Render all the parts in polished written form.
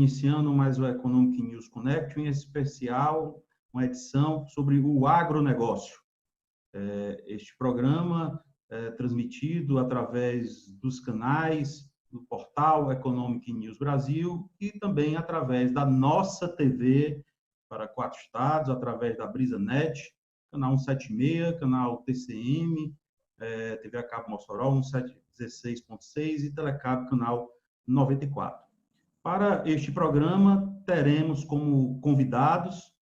iniciando mais o Economic News Connect, em especial uma edição sobre o agronegócio. Este programa é transmitido através dos canais do portal Economic News Brasil e também através da nossa TV para 4 estados, através da BrisaNet, canal 176, canal TCM, TV a cabo Mossoró 1716.6 e Telecabo canal 94. Para este programa, teremos como convidados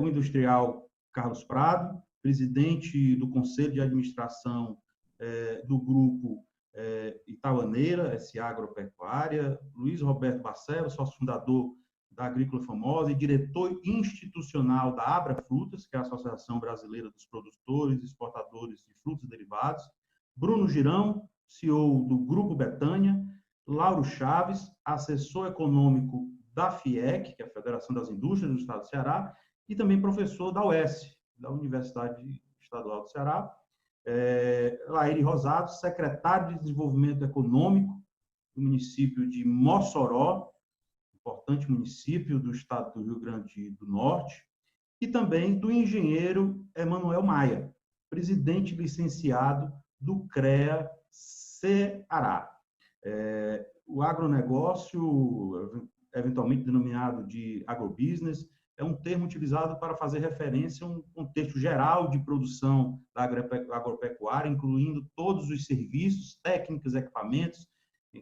o industrial Carlos Prado, presidente do Conselho de Administração do Grupo Itauaneira, SA Agropecuária, Luiz Roberto Barcelos, sócio fundador da Agrícola Famosa e diretor institucional da Abra Frutas, que é a Associação Brasileira dos Produtores e Exportadores de Frutos e Derivados, Bruno Girão, CEO do Grupo Betânia, Lauro Chaves, assessor econômico da FIEC, que é a Federação das Indústrias do Estado do Ceará, e também professor da UES, da Universidade Estadual do Ceará, Laíri Rosado, secretário de Desenvolvimento Econômico do município de Mossoró, importante município do estado do Rio Grande do Norte, e também do engenheiro Emanuel Maia, presidente licenciado do CREA Ceará. O agronegócio, eventualmente denominado de agrobusiness, é um termo utilizado para fazer referência a um contexto geral de produção da agropecuária, incluindo todos os serviços, técnicas, equipamentos,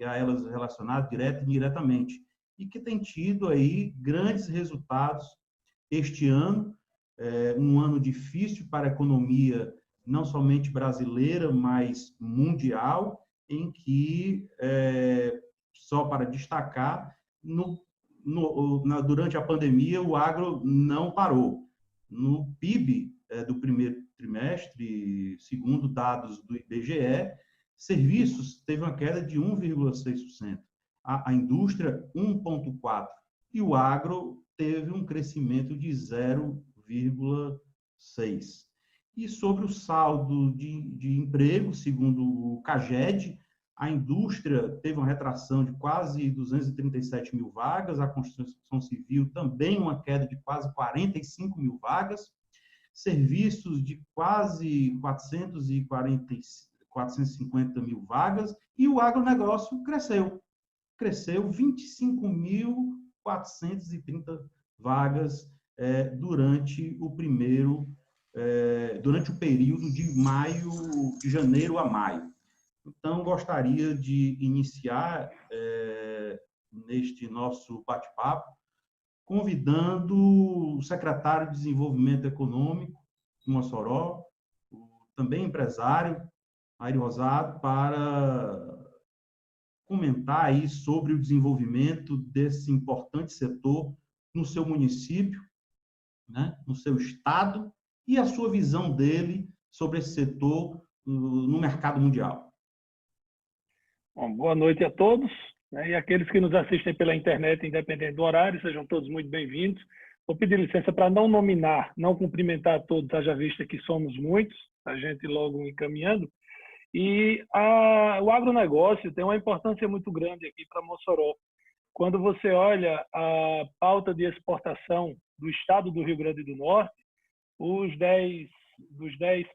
a elas relacionados direta e indiretamente, e que tem tido aí grandes resultados este ano, um ano difícil para a economia, não somente brasileira, mas mundial, em que, só para destacar, durante a pandemia, o agro não parou. No PIB do primeiro trimestre, segundo dados do IBGE, serviços teve uma queda de 1,6%, a indústria 1,4%, e o agro teve um crescimento de 0,6%. E sobre o saldo de emprego, segundo o CAGED, a indústria teve uma retração de quase 237 mil vagas, a construção civil também uma queda de quase 45 mil vagas, serviços de quase 450 mil vagas, e o agronegócio cresceu 25.430 vagas durante o período de janeiro a maio. Então, gostaria de iniciar neste nosso bate-papo convidando o secretário de Desenvolvimento Econômico de Mossoró, também empresário, Laíri Rosado, para comentar aí sobre o desenvolvimento desse importante setor no seu município, né, no seu estado, e a sua visão dele sobre esse setor no mercado mundial. Bom, boa noite a todos, né, e aqueles que nos assistem pela internet, independente do horário, sejam todos muito bem-vindos. Vou pedir licença para não nominar, não cumprimentar todos, haja vista que somos muitos, a gente logo encaminhando. E o agronegócio tem uma importância muito grande aqui para Mossoró. Quando você olha a pauta de exportação do estado do Rio Grande do Norte, dos 10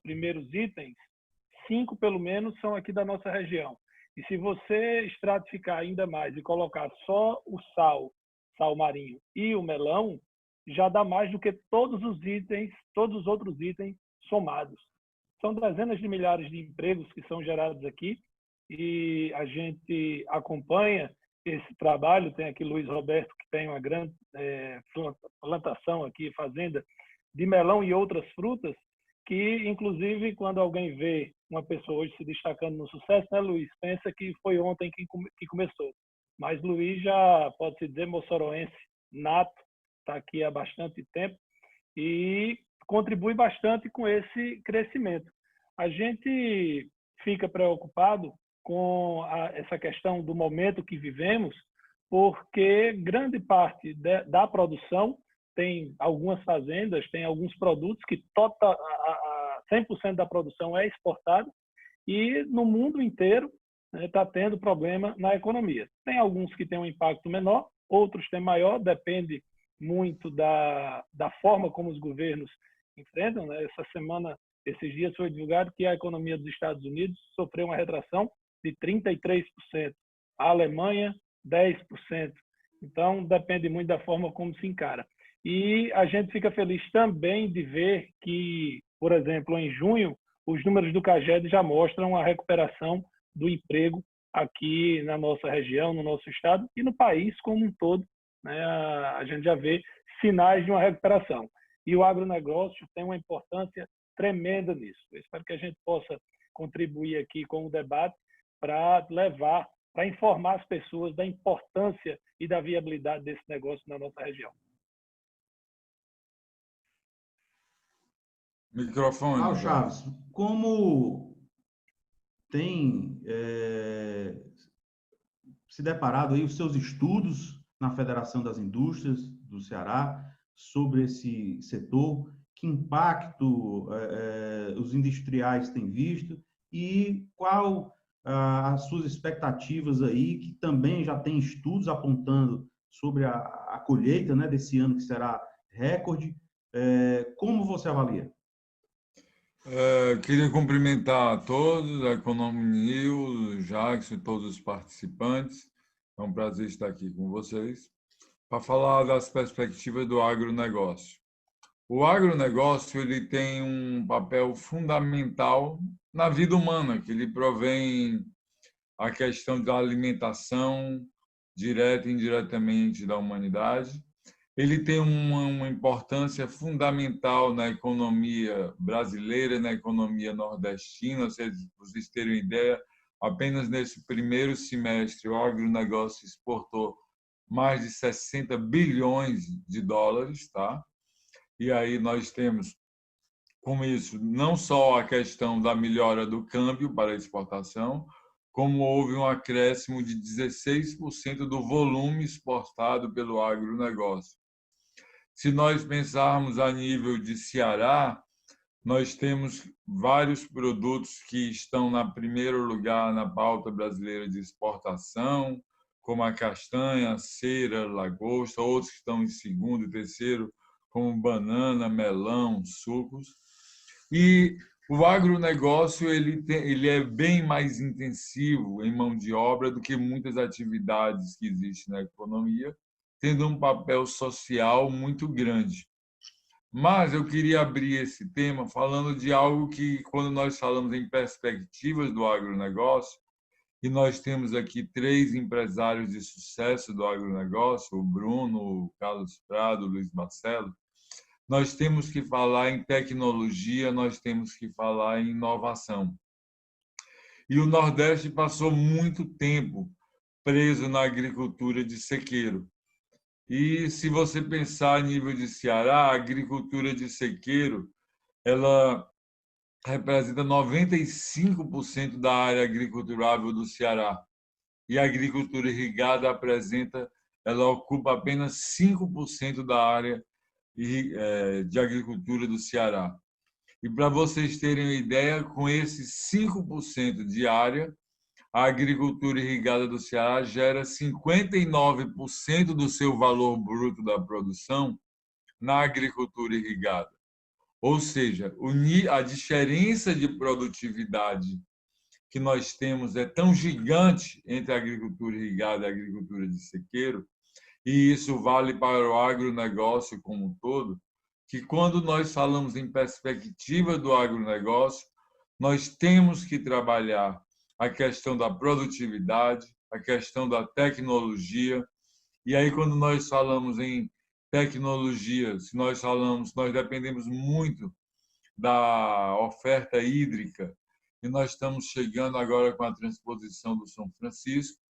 primeiros itens, 5 pelo menos são aqui da nossa região. E se você estratificar ainda mais e colocar só o sal marinho e o melão, já dá mais do que todos os outros itens somados. São dezenas de milhares de empregos que são gerados aqui e a gente acompanha esse trabalho. Tem aqui Luiz Roberto, que tem uma grande plantação aqui, fazenda de melão e outras frutas, que, inclusive, quando alguém vê uma pessoa hoje se destacando no sucesso, né, Luiz? Pensa que foi ontem que começou. Mas Luiz já, pode-se dizer, moçoroense nato, está aqui há bastante tempo e contribui bastante com esse crescimento. A gente fica preocupado com essa questão do momento que vivemos, porque grande parte da produção, tem algumas fazendas, tem alguns produtos que 100% da produção é exportada, e no mundo inteiro está tendo problema na economia. Tem alguns que têm um impacto menor, outros têm maior, depende muito da forma como os governos enfrentam, né? Essa semana, esses dias foi divulgado que a economia dos Estados Unidos sofreu uma retração de 33%, a Alemanha 10%. Então, depende muito da forma como se encara. E a gente fica feliz também de ver que, por exemplo, em junho, os números do CAGED já mostram a recuperação do emprego aqui na nossa região, no nosso estado e no país como um todo, né? A gente já vê sinais de uma recuperação. E o agronegócio tem uma importância tremenda nisso. Eu espero que a gente possa contribuir aqui com o debate para levar, para informar as pessoas da importância e da viabilidade desse negócio na nossa região. Microfone. Chaves, como tem se deparado aí os seus estudos na Federação das Indústrias do Ceará sobre esse setor, que impacto os industriais têm visto e qual as suas expectativas aí, que também já tem estudos apontando sobre a colheita, né, desse ano que será recorde. Como você avalia? Queria cumprimentar a todos, a Economy News, o Jackson e todos os participantes. É um prazer estar aqui com vocês para falar das perspectivas do agronegócio. O agronegócio ele tem um papel fundamental na vida humana, que ele provém a questão da alimentação direta e indiretamente da humanidade. Ele tem uma importância fundamental na economia brasileira, na economia nordestina. Se vocês terem uma ideia, apenas nesse primeiro semestre, o agronegócio exportou mais de 60 bilhões de dólares, tá? E aí nós temos, com isso, não só a questão da melhora do câmbio para a exportação, como houve um acréscimo de 16% do volume exportado pelo agronegócio. Se nós pensarmos a nível de Ceará, nós temos vários produtos que estão no primeiro lugar na pauta brasileira de exportação, como a castanha, a cera, lagosta, outros que estão em segundo e terceiro, como banana, melão, sucos. E o agronegócio ele é bem mais intensivo em mão de obra do que muitas atividades que existem na economia, tendo um papel social muito grande. Mas eu queria abrir esse tema falando de algo que, quando nós falamos em perspectivas do agronegócio, e nós temos aqui 3 empresários de sucesso do agronegócio, o Bruno, o Carlos Prado, o Luiz Marcelo, nós temos que falar em tecnologia, nós temos que falar em inovação. E o Nordeste passou muito tempo preso na agricultura de sequeiro. E se você pensar a nível de Ceará, a agricultura de sequeiro, ela representa 95% da área agriculturável do Ceará. E a agricultura irrigada ela ocupa apenas 5% da área de agricultura do Ceará. E para vocês terem uma ideia, com esses 5% de área, a agricultura irrigada do Ceará gera 59% do seu valor bruto da produção na agricultura irrigada. Ou seja, a diferença de produtividade que nós temos é tão gigante entre a agricultura irrigada e a agricultura de sequeiro, e isso vale para o agronegócio como um todo, que quando nós falamos em perspectiva do agronegócio, nós temos que trabalhar a questão da produtividade, a questão da tecnologia. E aí, quando nós falamos em tecnologia, nós dependemos muito da oferta hídrica, e nós estamos chegando agora com a transposição do São Francisco,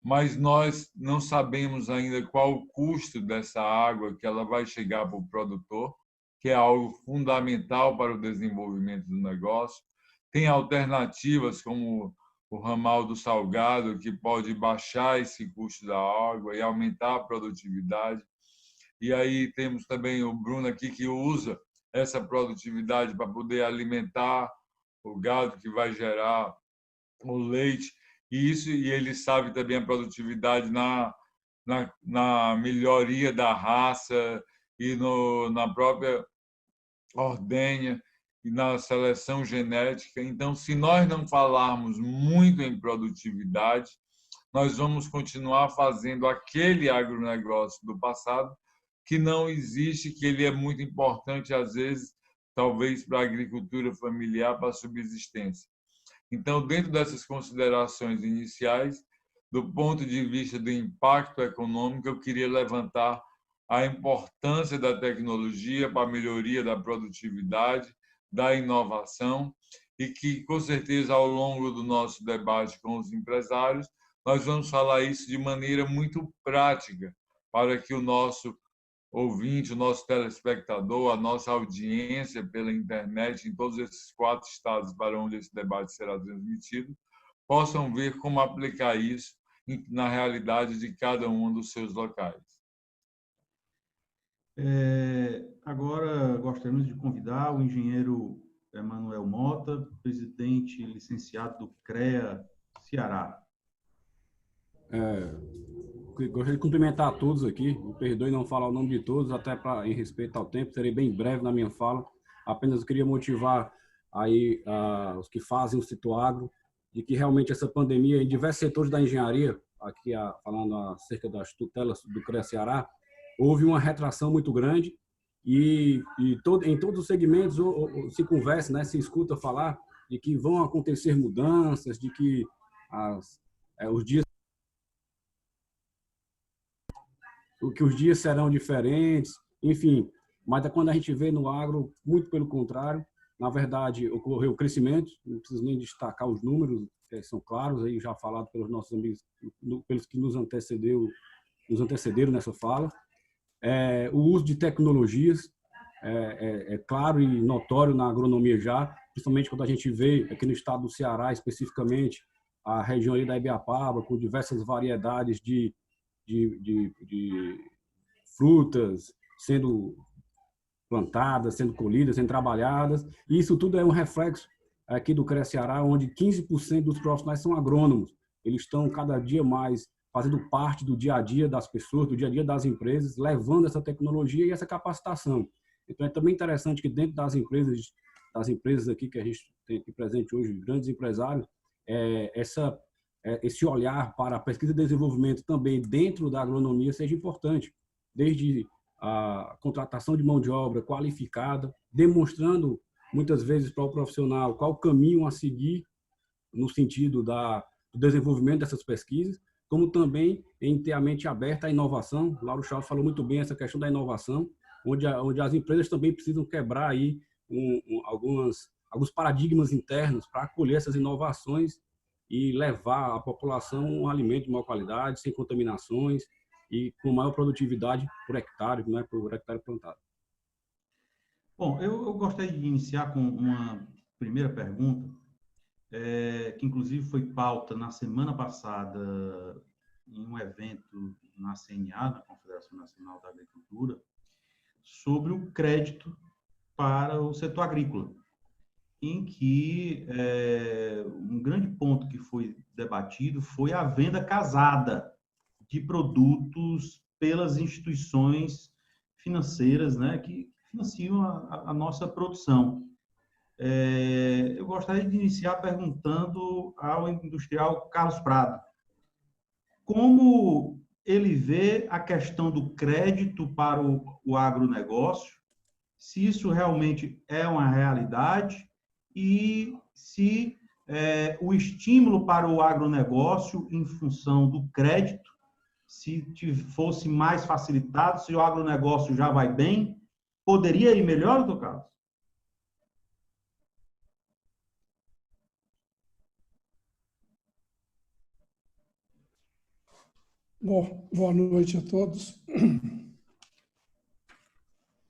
mas nós não sabemos ainda qual o custo dessa água que ela vai chegar para o produtor, que é algo fundamental para o desenvolvimento do negócio. Tem alternativas como o ramal do Salgado, que pode baixar esse custo da água e aumentar a produtividade. E aí temos também o Bruno aqui, que usa essa produtividade para poder alimentar o gado que vai gerar o leite. E ele sabe também a produtividade na melhoria da raça e na própria ordenha e na seleção genética. Então, se nós não falarmos muito em produtividade, nós vamos continuar fazendo aquele agronegócio do passado que não existe, que ele é muito importante, às vezes, talvez para a agricultura familiar, para a subsistência. Então, dentro dessas considerações iniciais, do ponto de vista do impacto econômico, eu queria levantar a importância da tecnologia para a melhoria da produtividade, da inovação, e que, com certeza, ao longo do nosso debate com os empresários, nós vamos falar isso de maneira muito prática, para que o nosso ouvinte, o nosso telespectador, a nossa audiência pela internet, em todos esses 4 estados para onde esse debate será transmitido, possam ver como aplicar isso na realidade de cada um dos seus locais. Agora, gostaríamos de convidar o engenheiro Emanuel Mota, presidente licenciado do CREA Ceará. Gostaria de cumprimentar a todos aqui. Me perdoe não falar o nome de todos, até em respeito ao tempo. Serei bem breve na minha fala. Apenas queria motivar aí os que fazem o Citoagro de que realmente essa pandemia em diversos setores da engenharia, aqui falando acerca das tutelas do CREA Ceará, houve uma retração muito grande e em todos os segmentos se conversa, né, se escuta falar de que vão acontecer mudanças, de que os dias serão diferentes, enfim. Mas quando a gente vê no agro, muito pelo contrário, na verdade, ocorreu crescimento, não preciso nem destacar os números, que são claros, aí já falado pelos nossos amigos, pelos que nos antecederam nessa fala. O uso de tecnologias é claro e notório na agronomia já, principalmente quando a gente vê aqui no estado do Ceará, especificamente, a região ali da Ibiapaba, com diversas variedades de frutas sendo plantadas, sendo colhidas, sendo trabalhadas. E isso tudo é um reflexo aqui do CREA Ceará, onde 15% dos profissionais são agrônomos. Eles estão cada dia mais fazendo parte do dia a dia das pessoas, do dia a dia das empresas, levando essa tecnologia e essa capacitação. Então, é também interessante que dentro das empresas aqui que a gente tem aqui presente hoje, grandes empresários, esse olhar para a pesquisa e desenvolvimento também dentro da agronomia seja importante, desde a contratação de mão de obra qualificada, demonstrando muitas vezes para o profissional qual o caminho a seguir no sentido do desenvolvimento dessas pesquisas, como também em ter a mente aberta à inovação. O Lauro Chaves falou muito bem essa questão da inovação, onde as empresas também precisam quebrar aí alguns paradigmas internos para acolher essas inovações e levar à população um alimento de maior qualidade, sem contaminações e com maior produtividade por hectare, né, por hectare plantado. Bom, eu gostaria de iniciar com uma primeira pergunta, que inclusive foi pauta na semana passada em um evento na CNA, na Confederação Nacional da Agricultura, sobre o crédito para o setor agrícola, em que um grande ponto que foi debatido foi a venda casada de produtos pelas instituições financeiras, né, que financiam a nossa produção. Eu gostaria de iniciar perguntando ao industrial Carlos Prado como ele vê a questão do crédito para o agronegócio, se isso realmente é uma realidade e se o estímulo para o agronegócio em função do crédito, se fosse mais facilitado, se o agronegócio já vai bem, poderia ir melhor, doutor Carlos? Bom, boa noite a todos.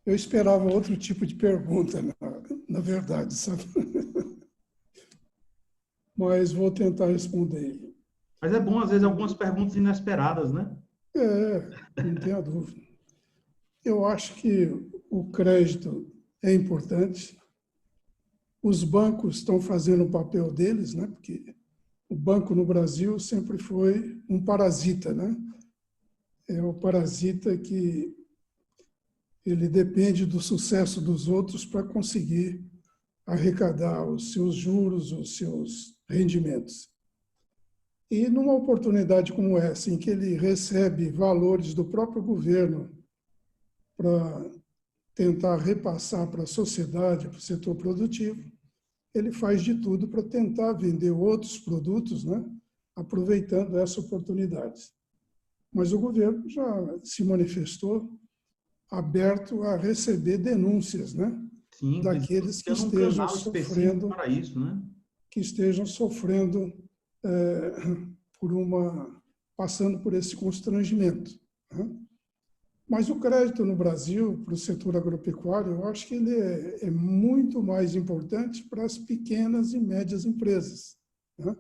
Eu esperava outro tipo de pergunta, na verdade, sabe? Mas vou tentar responder. Mas é bom, às vezes, algumas perguntas inesperadas, né? Não tenha dúvida. Eu acho que o crédito é importante. Os bancos estão fazendo o papel deles, né? Porque o banco no Brasil sempre foi um parasita, né? é o parasita que ele depende do sucesso dos outros para conseguir arrecadar os seus juros, os seus rendimentos. E numa oportunidade como essa, em que ele recebe valores do próprio governo para tentar repassar para a sociedade, para o setor produtivo, ele faz de tudo para tentar vender outros produtos, né, aproveitando essa oportunidade. Mas o governo já se manifestou aberto a receber denúncias, né, Sim, daqueles que estejam sofrendo para isso, né? Que estejam sofrendo passando por esse constrangimento, né? Mas o crédito no Brasil para o setor agropecuário, eu acho que ele é muito mais importante para as pequenas e médias empresas, né?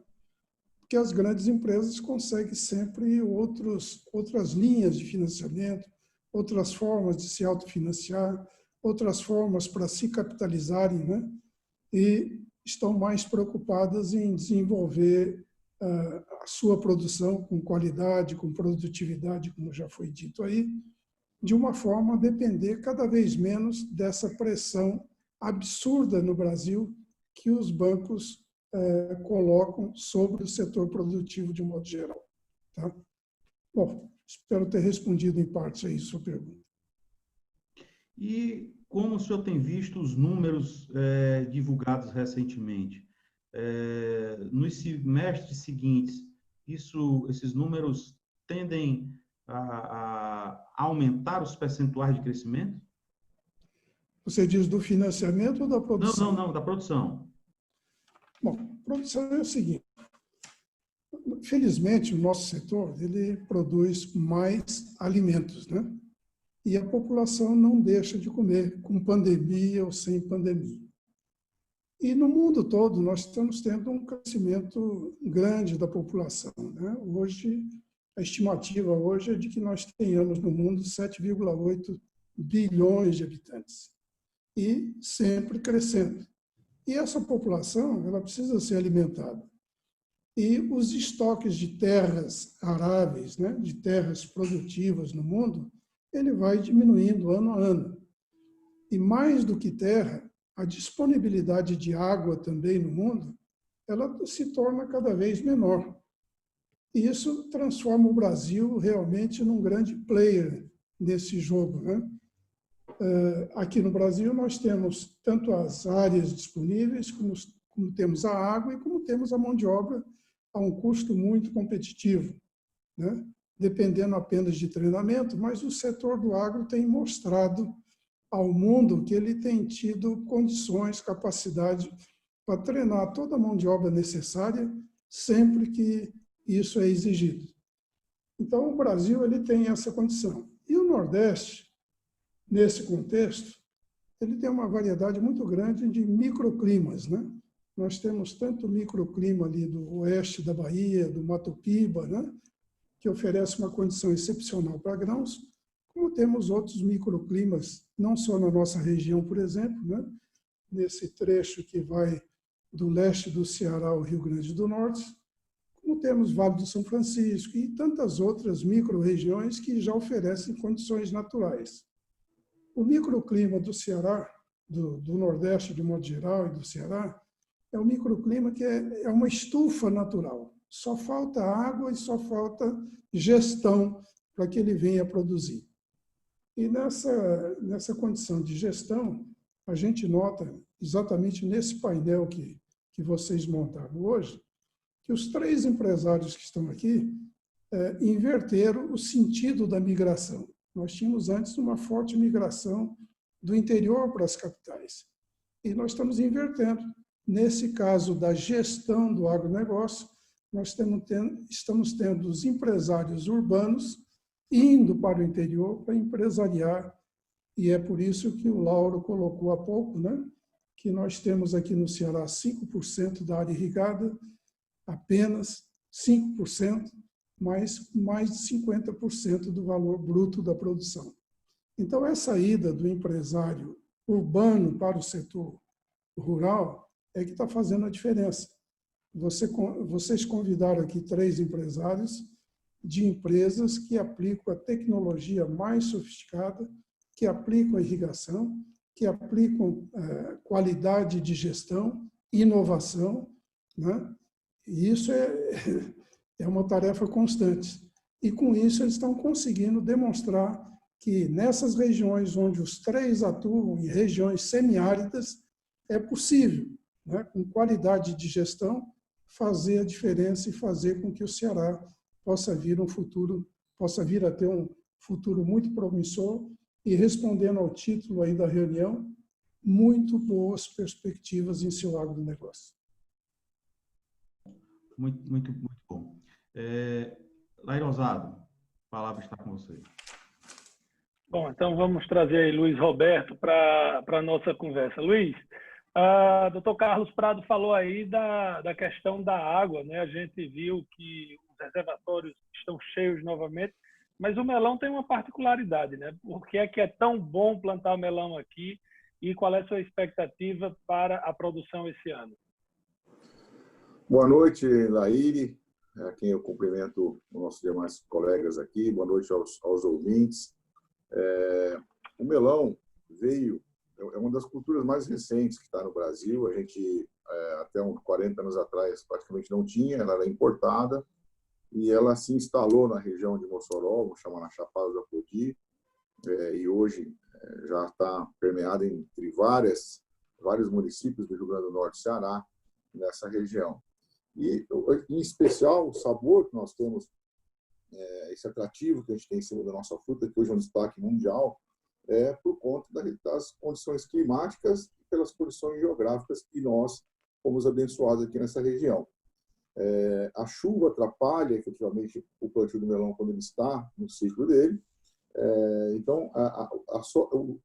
Porque as grandes empresas conseguem sempre outras linhas de financiamento, outras formas de se autofinanciar, outras formas para se capitalizarem, né? E estão mais preocupadas em desenvolver a sua produção com qualidade, com produtividade, como já foi dito aí, de uma forma a depender cada vez menos dessa pressão absurda no Brasil que os bancos colocam sobre o setor produtivo de um modo geral. Tá? Bom, espero ter respondido em parte aí sua pergunta. E como o senhor tem visto os números divulgados recentemente? Nos semestres seguintes, esses números tendem a aumentar os percentuais de crescimento? Você diz do financiamento ou da produção? Não, da produção. Bom, produção é o seguinte. Felizmente, o nosso setor ele produz mais alimentos, né? E a população não deixa de comer, com pandemia ou sem pandemia. E no mundo todo, nós estamos tendo um crescimento grande da população, né? Hoje, a estimativa hoje é de que nós tenhamos no mundo 7,8 bilhões de habitantes. E sempre crescendo. E essa população ela precisa ser alimentada. E os estoques de terras aráveis, né, de terras produtivas no mundo, ele vai diminuindo ano a ano. E mais do que terra, a disponibilidade de água também no mundo, ela se torna cada vez menor. E isso transforma o Brasil realmente num grande player nesse jogo, né? Aqui no Brasil, nós temos tanto as áreas disponíveis, como temos a água e como temos a mão de obra a um custo muito competitivo, né? Dependendo apenas de treinamento, mas o setor do agro tem mostrado ao mundo que ele tem tido condições, capacidade para treinar toda a mão de obra necessária sempre que isso é exigido. Então, o Brasil ele tem essa condição. E o Nordeste, nesse contexto, ele tem uma variedade muito grande de microclimas, né? Nós temos tanto o microclima ali do oeste da Bahia, do Mato Piba, né? Que oferece uma condição excepcional para grãos, como temos outros microclimas, não só na nossa região, por exemplo, né? Nesse trecho que vai do leste do Ceará ao Rio Grande do Norte, como temos Vale do São Francisco e tantas outras micro-regiões que já oferecem condições naturais. O microclima do Ceará, do Nordeste de modo geral e do Ceará, é um microclima que é uma estufa natural. Só falta água e só falta gestão para que ele venha produzir. E nessa condição de gestão, a gente nota, exatamente nesse painel que vocês montaram hoje, que os 3 empresários que estão aqui inverteram o sentido da migração. Nós tínhamos antes uma forte migração do interior para as capitais. E nós estamos invertendo. Nesse caso da gestão do agronegócio, nós estamos tendo os empresários urbanos indo para o interior para empresariar. E é por isso que o Lauro colocou há pouco, né, que nós temos aqui no Ceará 5% da área irrigada, apenas 5%, mas mais de 50% do valor bruto da produção. Então, essa ida do empresário urbano para o setor rural é que está fazendo a diferença. Vocês convidaram aqui 3 empresários de empresas que aplicam a tecnologia mais sofisticada, que aplicam a irrigação, que aplicam qualidade de gestão, inovação, né? E isso é uma tarefa constante. E, com isso, eles estão conseguindo demonstrar que, nessas regiões onde os três atuam, em regiões semiáridas, é possível, né, com qualidade de gestão, fazer a diferença e fazer com que o Ceará possa vir a ter um futuro muito promissor e, respondendo ao título aí da reunião, muito boas perspectivas em seu agronegócio. Muito bom. Lair Osado, a palavra está com você. Bom, então vamos trazer aí Luiz Roberto para a nossa conversa. Luiz, Dr. Carlos Prado falou aí da questão da água, né? A gente viu que os reservatórios estão cheios novamente, mas o melão tem uma particularidade, né? Por que é tão bom plantar melão aqui e qual é a sua expectativa para a produção esse ano? Boa noite, Laíre, a quem eu cumprimento os nossos demais colegas aqui. Boa noite aos ouvintes. O melão é uma das culturas mais recentes que está no Brasil. A gente, até uns 40 anos atrás, praticamente não tinha, ela era importada, e ela se instalou na região de Mossoró, vamos chamar na Chapada do Apodi, e hoje já está permeada entre vários municípios do Rio Grande do Norte e Ceará, nessa região. E, em especial, o sabor que nós temos, esse atrativo que a gente tem em cima da nossa fruta, que hoje é um destaque mundial, é por conta das condições climáticas e pelas condições geográficas que nós fomos abençoados aqui nessa região. A chuva atrapalha, efetivamente, o plantio do melão quando ele está no ciclo dele. Então,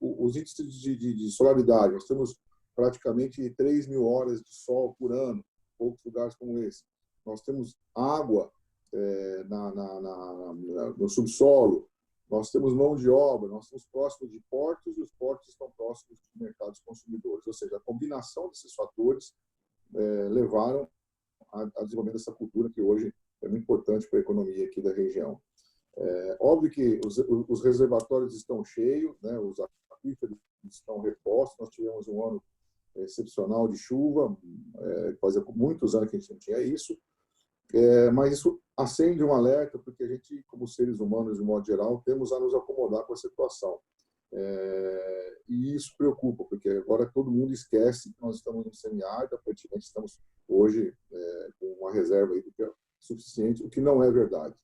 os índices de solaridade, nós temos praticamente 3.000 horas de sol por ano, poucos lugares como esse. Nós temos água no subsolo, nós temos mão de obra, nós estamos próximos de portos e os portos estão próximos dos mercados consumidores. Ou seja, a combinação desses fatores levaram ao desenvolvimento dessa cultura que hoje é muito importante para a economia aqui da região. Óbvio que os reservatórios estão cheios, né, os aquíferos estão repostos. Nós tivemos um ano excepcional de chuva, fazia muitos anos que a gente não tinha isso, mas isso acende um alerta, porque a gente, como seres humanos, de modo geral, temos a nos acomodar com a situação. E isso preocupa, porque agora todo mundo esquece que nós estamos no semiárido, aparentemente estamos hoje com uma reserva aí que é suficiente, o que não é verdade.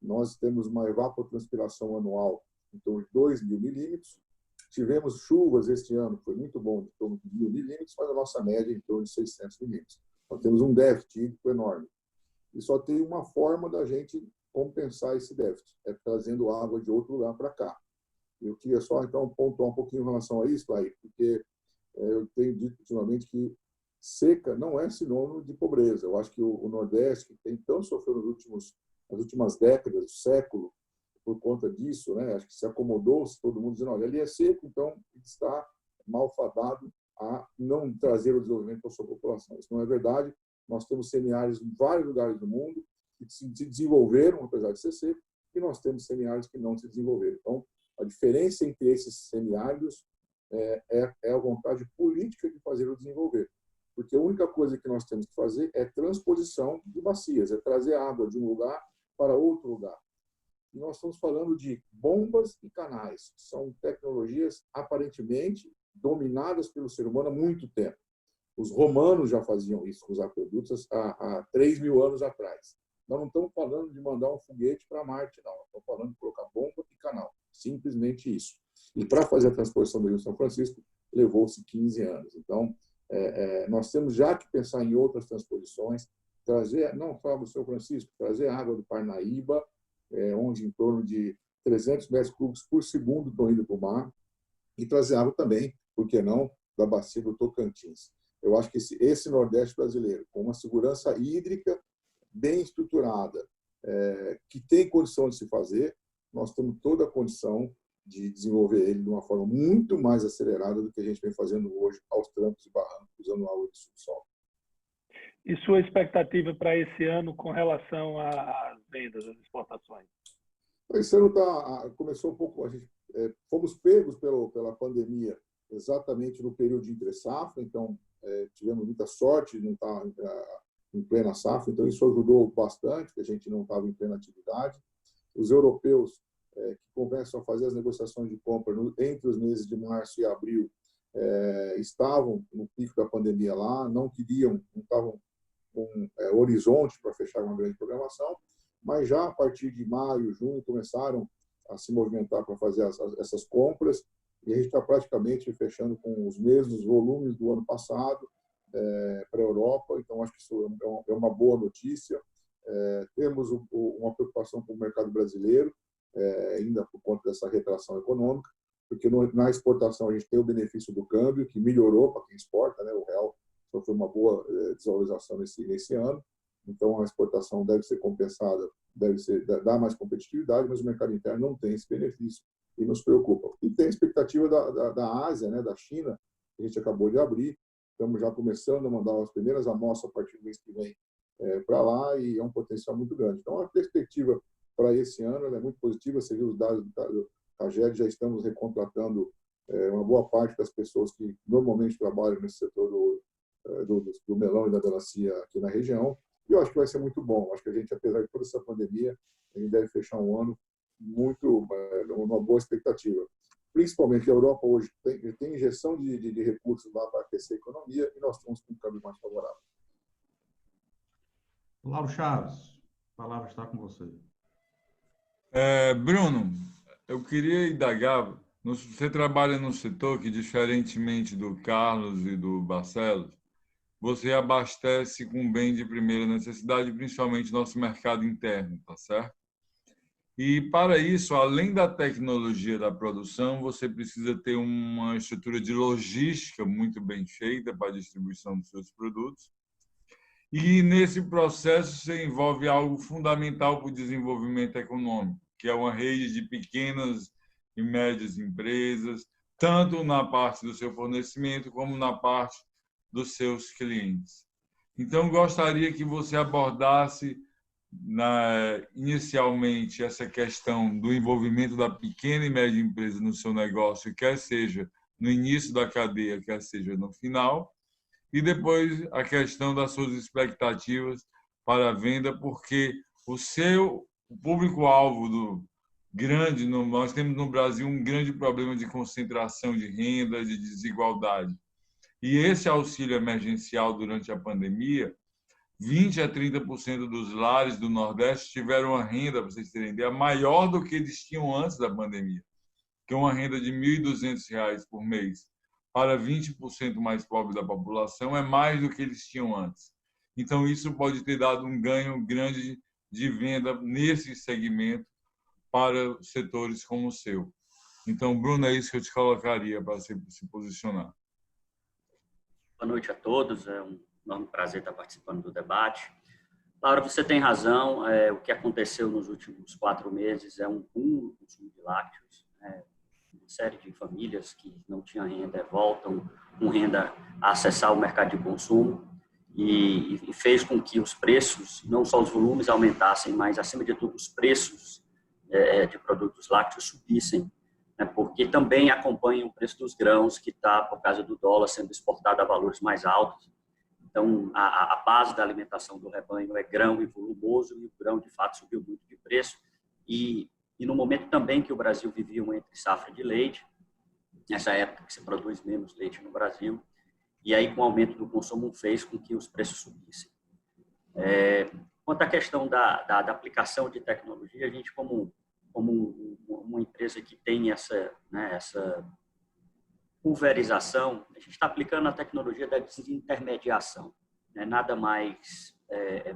Nós temos uma evapotranspiração anual em torno de 2.000 milímetros. Tivemos chuvas este ano, foi muito bom, em torno de 1.000 milímetros, mas a nossa média é em torno de 600 milímetros. Nós temos um déficit hídrico enorme. E só tem uma forma da gente compensar esse déficit, trazendo água de outro lugar para cá. Eu queria só, então, pontuar um pouquinho em relação a isso, aí, porque eu tenho dito ultimamente que seca não é sinônimo de pobreza. Eu acho que o Nordeste, que tem tão sofrido nas últimas décadas, do século, por conta disso, né? Acho que se acomodou-se, todo mundo dizendo, olha, ali é seco, então está malfadado a não trazer o desenvolvimento para a sua população. Isso não é verdade. Nós temos semiáridos em vários lugares do mundo que se desenvolveram, apesar de ser seco, e nós temos semiáridos que não se desenvolveram. Então, a diferença entre esses semiáridos é a vontade política de fazer o desenvolver. Porque a única coisa que nós temos que fazer é transposição de bacias, é trazer água de um lugar para outro lugar. E nós estamos falando de bombas e canais, que são tecnologias aparentemente dominadas pelo ser humano há muito tempo. Os romanos já faziam isso com os aquedutos há 3.000 anos atrás. Nós não estamos falando de mandar um foguete para Marte, não. Nós estamos falando de colocar bomba e canal. Simplesmente isso. E para fazer a transposição do Rio São Francisco, levou-se 15 anos. Então, nós temos já que pensar em outras transposições, trazer, não só do São Francisco, trazer água do Parnaíba, onde em torno de 300 metros cúbicos por segundo estão indo para o mar, e trazer água também, por que não, da bacia do Tocantins. Eu acho que esse Nordeste brasileiro, com uma segurança hídrica bem estruturada, que tem condição de se fazer, nós temos toda a condição de desenvolver ele de uma forma muito mais acelerada do que a gente vem fazendo hoje, aos trancos e barrancos, usando água de subsolo. E sua expectativa para esse ano com relação às vendas, às exportações? Esse ano começou um pouco, fomos pegos pela pandemia exatamente no período de entre-safra, então tivemos muita sorte de não estar em plena safra, então isso ajudou bastante, que a gente não estava em plena atividade. Os europeus que começam a fazer as negociações de compra entre os meses de março e abril estavam no pico da pandemia lá, não estavam com horizonte para fechar uma grande programação, mas já a partir de maio, junho, começaram a se movimentar para fazer essas compras, e a gente está praticamente fechando com os mesmos volumes do ano passado para a Europa, então acho que isso é uma boa notícia. Temos uma preocupação com o mercado brasileiro, ainda por conta dessa retração econômica, porque na exportação a gente tem o benefício do câmbio, que melhorou para quem exporta, né? O real sofreu uma boa desvalorização nesse ano, então a exportação deve ser compensada, dar mais competitividade, mas o mercado interno não tem esse benefício e nos preocupa. E tem a expectativa da Ásia, né? Da China, que a gente acabou de abrir, estamos já começando a mandar as primeiras amostras a partir do mês que vem para lá, e é um potencial muito grande. Então a perspectiva para esse ano é muito positiva. Você viu os dados do CAGED, já estamos recontratando uma boa parte das pessoas que normalmente trabalham nesse setor do melão e da melancia aqui na região, e eu acho que vai ser muito bom. Acho que a gente, apesar de toda essa pandemia, a gente deve fechar um ano uma boa expectativa. Principalmente a Europa hoje tem injeção de recursos lá para aquecer a economia, e nós estamos com um câmbio mais favorável. Lauro Chaves, a palavra está com você. Bruno, eu queria indagar, você trabalha num setor que, diferentemente do Carlos e do Barcelos, você abastece com bem de primeira necessidade, principalmente nosso mercado interno, tá certo? E, para isso, além da tecnologia da produção, você precisa ter uma estrutura de logística muito bem feita para a distribuição dos seus produtos. E, nesse processo, você envolve algo fundamental para o desenvolvimento econômico, que é uma rede de pequenas e médias empresas, tanto na parte do seu fornecimento como na parte dos seus clientes. Então, gostaria que você abordasse inicialmente essa questão do envolvimento da pequena e média empresa no seu negócio, quer seja no início da cadeia, quer seja no final, e depois a questão das suas expectativas para a venda, porque o público-alvo do grande, nós temos no Brasil um grande problema de concentração de renda, de desigualdade. E esse auxílio emergencial durante a pandemia, 20% a 30% dos lares do Nordeste tiveram uma renda, para vocês terem ideia, maior do que eles tinham antes da pandemia, que é uma renda de R$ 1.200 por mês para 20% mais pobre da população é mais do que eles tinham antes. Então, isso pode ter dado um ganho grande de venda nesse segmento para setores como o seu. Então, Bruno, é isso que eu te colocaria para se posicionar. Boa noite a todos, é um enorme prazer estar participando do debate. Laura, você tem razão, o que aconteceu nos últimos 4 meses é um boom no consumo de lácteos. Uma série de famílias que não tinham renda voltam com renda a acessar o mercado de consumo e fez com que os preços, não só os volumes aumentassem, mas, acima de tudo, os preços de produtos lácteos subissem, porque também acompanha o preço dos grãos, que está, por causa do dólar, sendo exportado a valores mais altos. Então, a base da alimentação do rebanho é grão e volumoso, e o grão, de fato, subiu muito de preço. E no momento também que o Brasil vivia uma entre-safra de leite, nessa época que se produz menos leite no Brasil, e aí, com o aumento do consumo, fez com que os preços subissem. Quanto à questão da aplicação de tecnologia, a gente, como uma empresa que tem essa pulverização, a gente está aplicando a tecnologia da desintermediação. Nada mais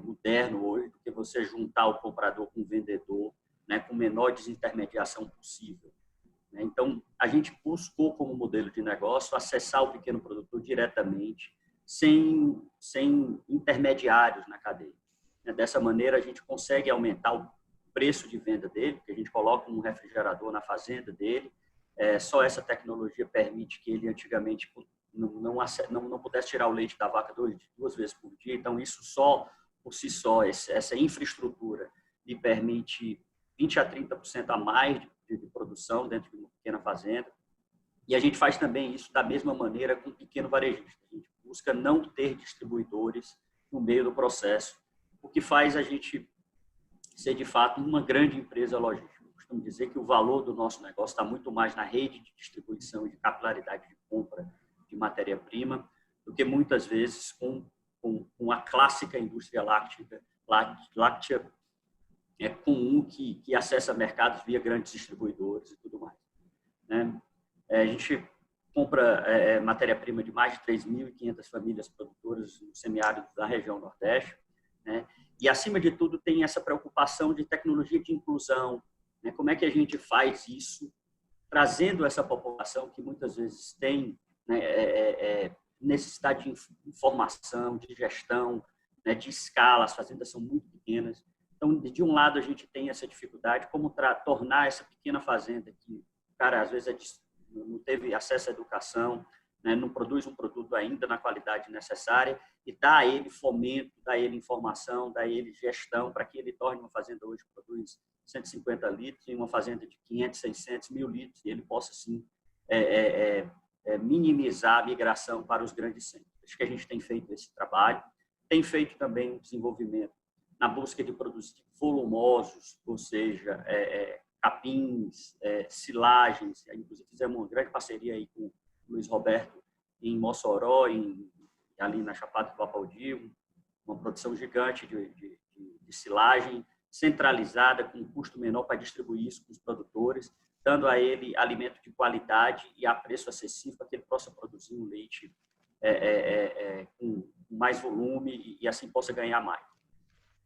moderno hoje do que você juntar o comprador com o vendedor, com a menor desintermediação possível. Então, a gente buscou como modelo de negócio acessar o pequeno produtor diretamente, sem intermediários na cadeia. Dessa maneira, a gente consegue aumentar o preço de venda dele, porque a gente coloca um refrigerador na fazenda dele. Só essa tecnologia permite que ele, antigamente, não pudesse tirar o leite da vaca duas vezes por dia. Então, isso só, por si só, essa infraestrutura lhe permite 20% a 30% a mais de produção dentro de uma pequena fazenda. E a gente faz também isso da mesma maneira com o pequeno varejista. A gente busca não ter distribuidores no meio do processo, o que faz a gente ser, de fato, uma grande empresa logística. Eu costumo dizer que o valor do nosso negócio está muito mais na rede de distribuição e de capilaridade de compra de matéria-prima do que, muitas vezes, com a clássica indústria láctea comum que acessa mercados via grandes distribuidores e tudo mais, né? A gente compra matéria-prima de mais de 3.500 famílias produtoras no semiárido da região Nordeste, né? E, acima de tudo, tem essa preocupação de tecnologia de inclusão, né? Como é que a gente faz isso, trazendo essa população que muitas vezes tem, né, necessidade de informação, de gestão, né, de escala. As fazendas são muito pequenas. Então, de um lado, a gente tem essa dificuldade, como tornar essa pequena fazenda que, cara, às vezes não teve acesso à educação, né, não produz um produto ainda na qualidade necessária, e dá a ele fomento, dá a ele informação, dá a ele gestão, para que ele torne uma fazenda hoje que produz 150 litros em uma fazenda de 500, 600, 1.000 litros, e ele possa, sim, minimizar a migração para os grandes centros. Acho que a gente tem feito esse trabalho. Tem feito também um desenvolvimento na busca de produtos volumosos, ou seja, capins, silagens. Inclusive, fizemos uma grande parceria aí com o Luiz Roberto em Mossoró, ali na Chapada do Apaldio, uma produção gigante de silagem centralizada, com um custo menor para distribuir isso com os produtores, dando a ele alimento de qualidade e a preço acessível para que ele possa produzir um leite com mais volume e assim possa ganhar mais.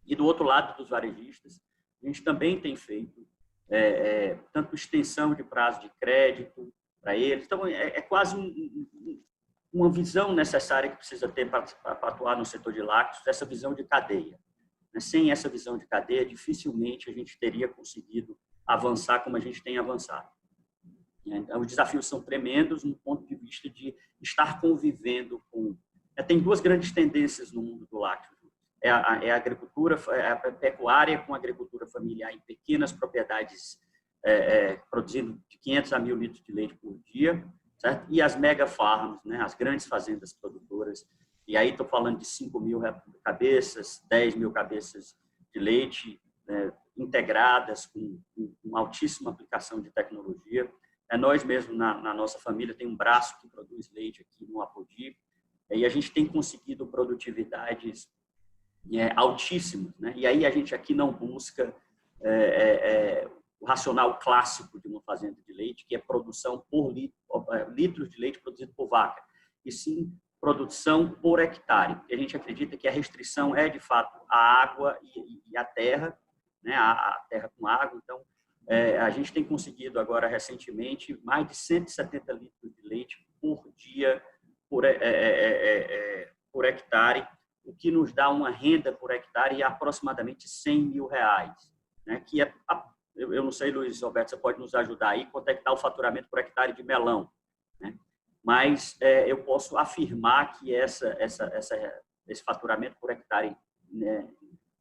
E do outro lado dos varejistas, a gente também tem feito tanto extensão de prazo de crédito para eles. Então, é quase uma visão necessária que precisa ter para atuar no setor de lácteos, essa visão de cadeia. Sem essa visão de cadeia, dificilmente a gente teria conseguido avançar como a gente tem avançado. Então, os desafios são tremendos no ponto de vista de estar convivendo com... Tem duas grandes tendências no mundo do lácteo. A agricultura, a pecuária com a agricultura familiar em pequenas propriedades, produzindo de 500 a 1.000 litros de leite por dia, certo? E as mega farms, né? As grandes fazendas produtoras. E aí estou falando de 5.000 cabeças, 10.000 cabeças de leite, né, integradas com altíssima aplicação de tecnologia. Nós mesmos, na nossa família, tem um braço que produz leite aqui no Apodi, e a gente tem conseguido produtividades altíssimas, né? E aí a gente aqui não busca o racional clássico de uma fazenda de leite, que é produção por litros de leite produzido por vaca, e sim produção por hectare. A gente acredita que a restrição é, de fato, a água e a terra, né? A terra com água. Então, a gente tem conseguido agora, recentemente, mais de 170 litros de leite por dia por hectare, o que nos dá uma renda por hectare de aproximadamente R$100.000, né? Que eu não sei, Luiz Roberto, você pode nos ajudar aí, quanto é que está o faturamento por hectare de melão, né? Mas eu posso afirmar que esse faturamento por hectare, né,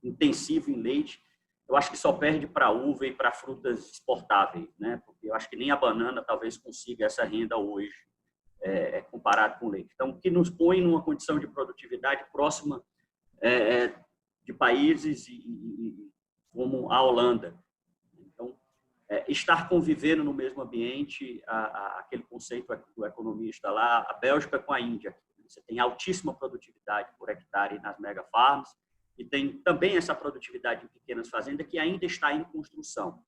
intensivo em leite, eu acho que só perde para a uva e para frutas exportáveis, né? Porque eu acho que nem a banana talvez consiga essa renda hoje, comparado com o leite. Então, o que nos põe numa condição de produtividade próxima de países como a Holanda. Então, estar convivendo no mesmo ambiente, aquele conceito do economista lá, a Bélgica com a Índia. Você tem altíssima produtividade por hectare nas mega farms, e tem também essa produtividade em pequenas fazendas que ainda está em construção.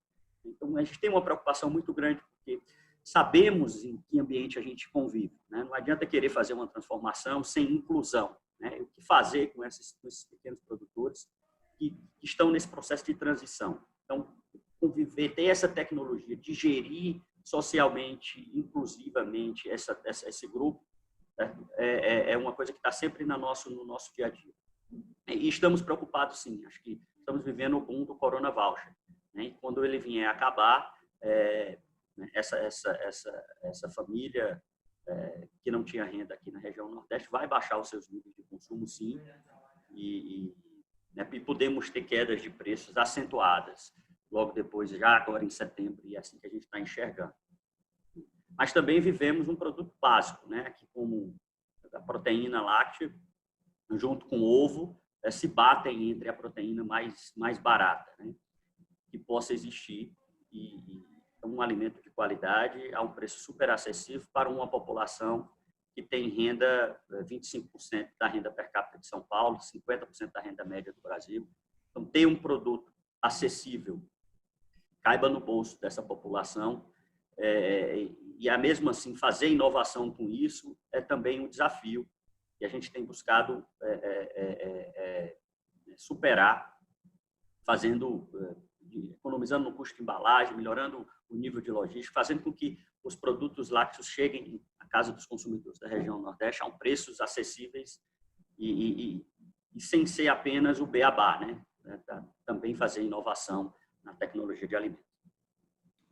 Então, a gente tem uma preocupação muito grande, porque sabemos em que ambiente a gente convive, né? Não adianta querer fazer uma transformação sem inclusão, né? O que fazer com esses pequenos produtores que estão nesse processo de transição? Então, conviver, ter essa tecnologia de gerir socialmente, inclusivamente esse grupo, é uma coisa que está sempre no nosso dia a dia. E estamos preocupados, sim. Acho que estamos vivendo o boom do Corona Voucher, né? E quando ele vier a acabar, essa família que não tinha renda aqui na região Nordeste vai baixar os seus níveis de consumo, sim, e podemos ter quedas de preços acentuadas logo depois, já agora em setembro, e é assim que a gente está enxergando. Mas também vivemos um produto básico, né, que como a proteína láctea, junto com o ovo, se batem entre a proteína mais barata, né, que possa existir, e um alimento de qualidade a um preço super acessível para uma população que tem renda, 25% da renda per capita de São Paulo, 50% da renda média do Brasil. Então, ter um produto acessível, caiba no bolso dessa população, e mesmo assim fazer inovação com isso é também um desafio que a gente tem buscado superar, economizando no custo de embalagem, melhorando o nível de logística, fazendo com que os produtos lácteos cheguem à casa dos consumidores da região Nordeste a preços acessíveis e sem ser apenas o beabá, né? Também fazer inovação na tecnologia de alimentos.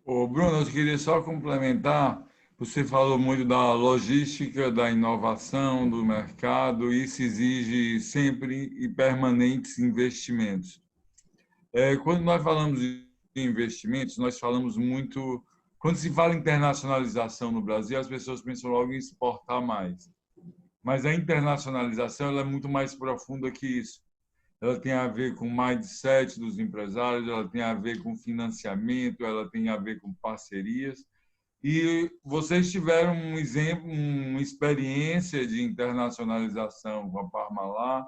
Ô, Bruno, eu queria só complementar. Você falou muito da logística, da inovação, do mercado. Isso exige sempre e permanentes investimentos. Quando nós falamos de investimentos, nós falamos muito... Quando se fala em internacionalização no Brasil, as pessoas pensam logo em exportar mais. Mas a internacionalização ela é muito mais profunda que isso. Ela tem a ver com o mindset dos empresários, ela tem a ver com financiamento, ela tem a ver com parcerias. E vocês tiveram um exemplo, uma experiência de internacionalização com a Parmalat.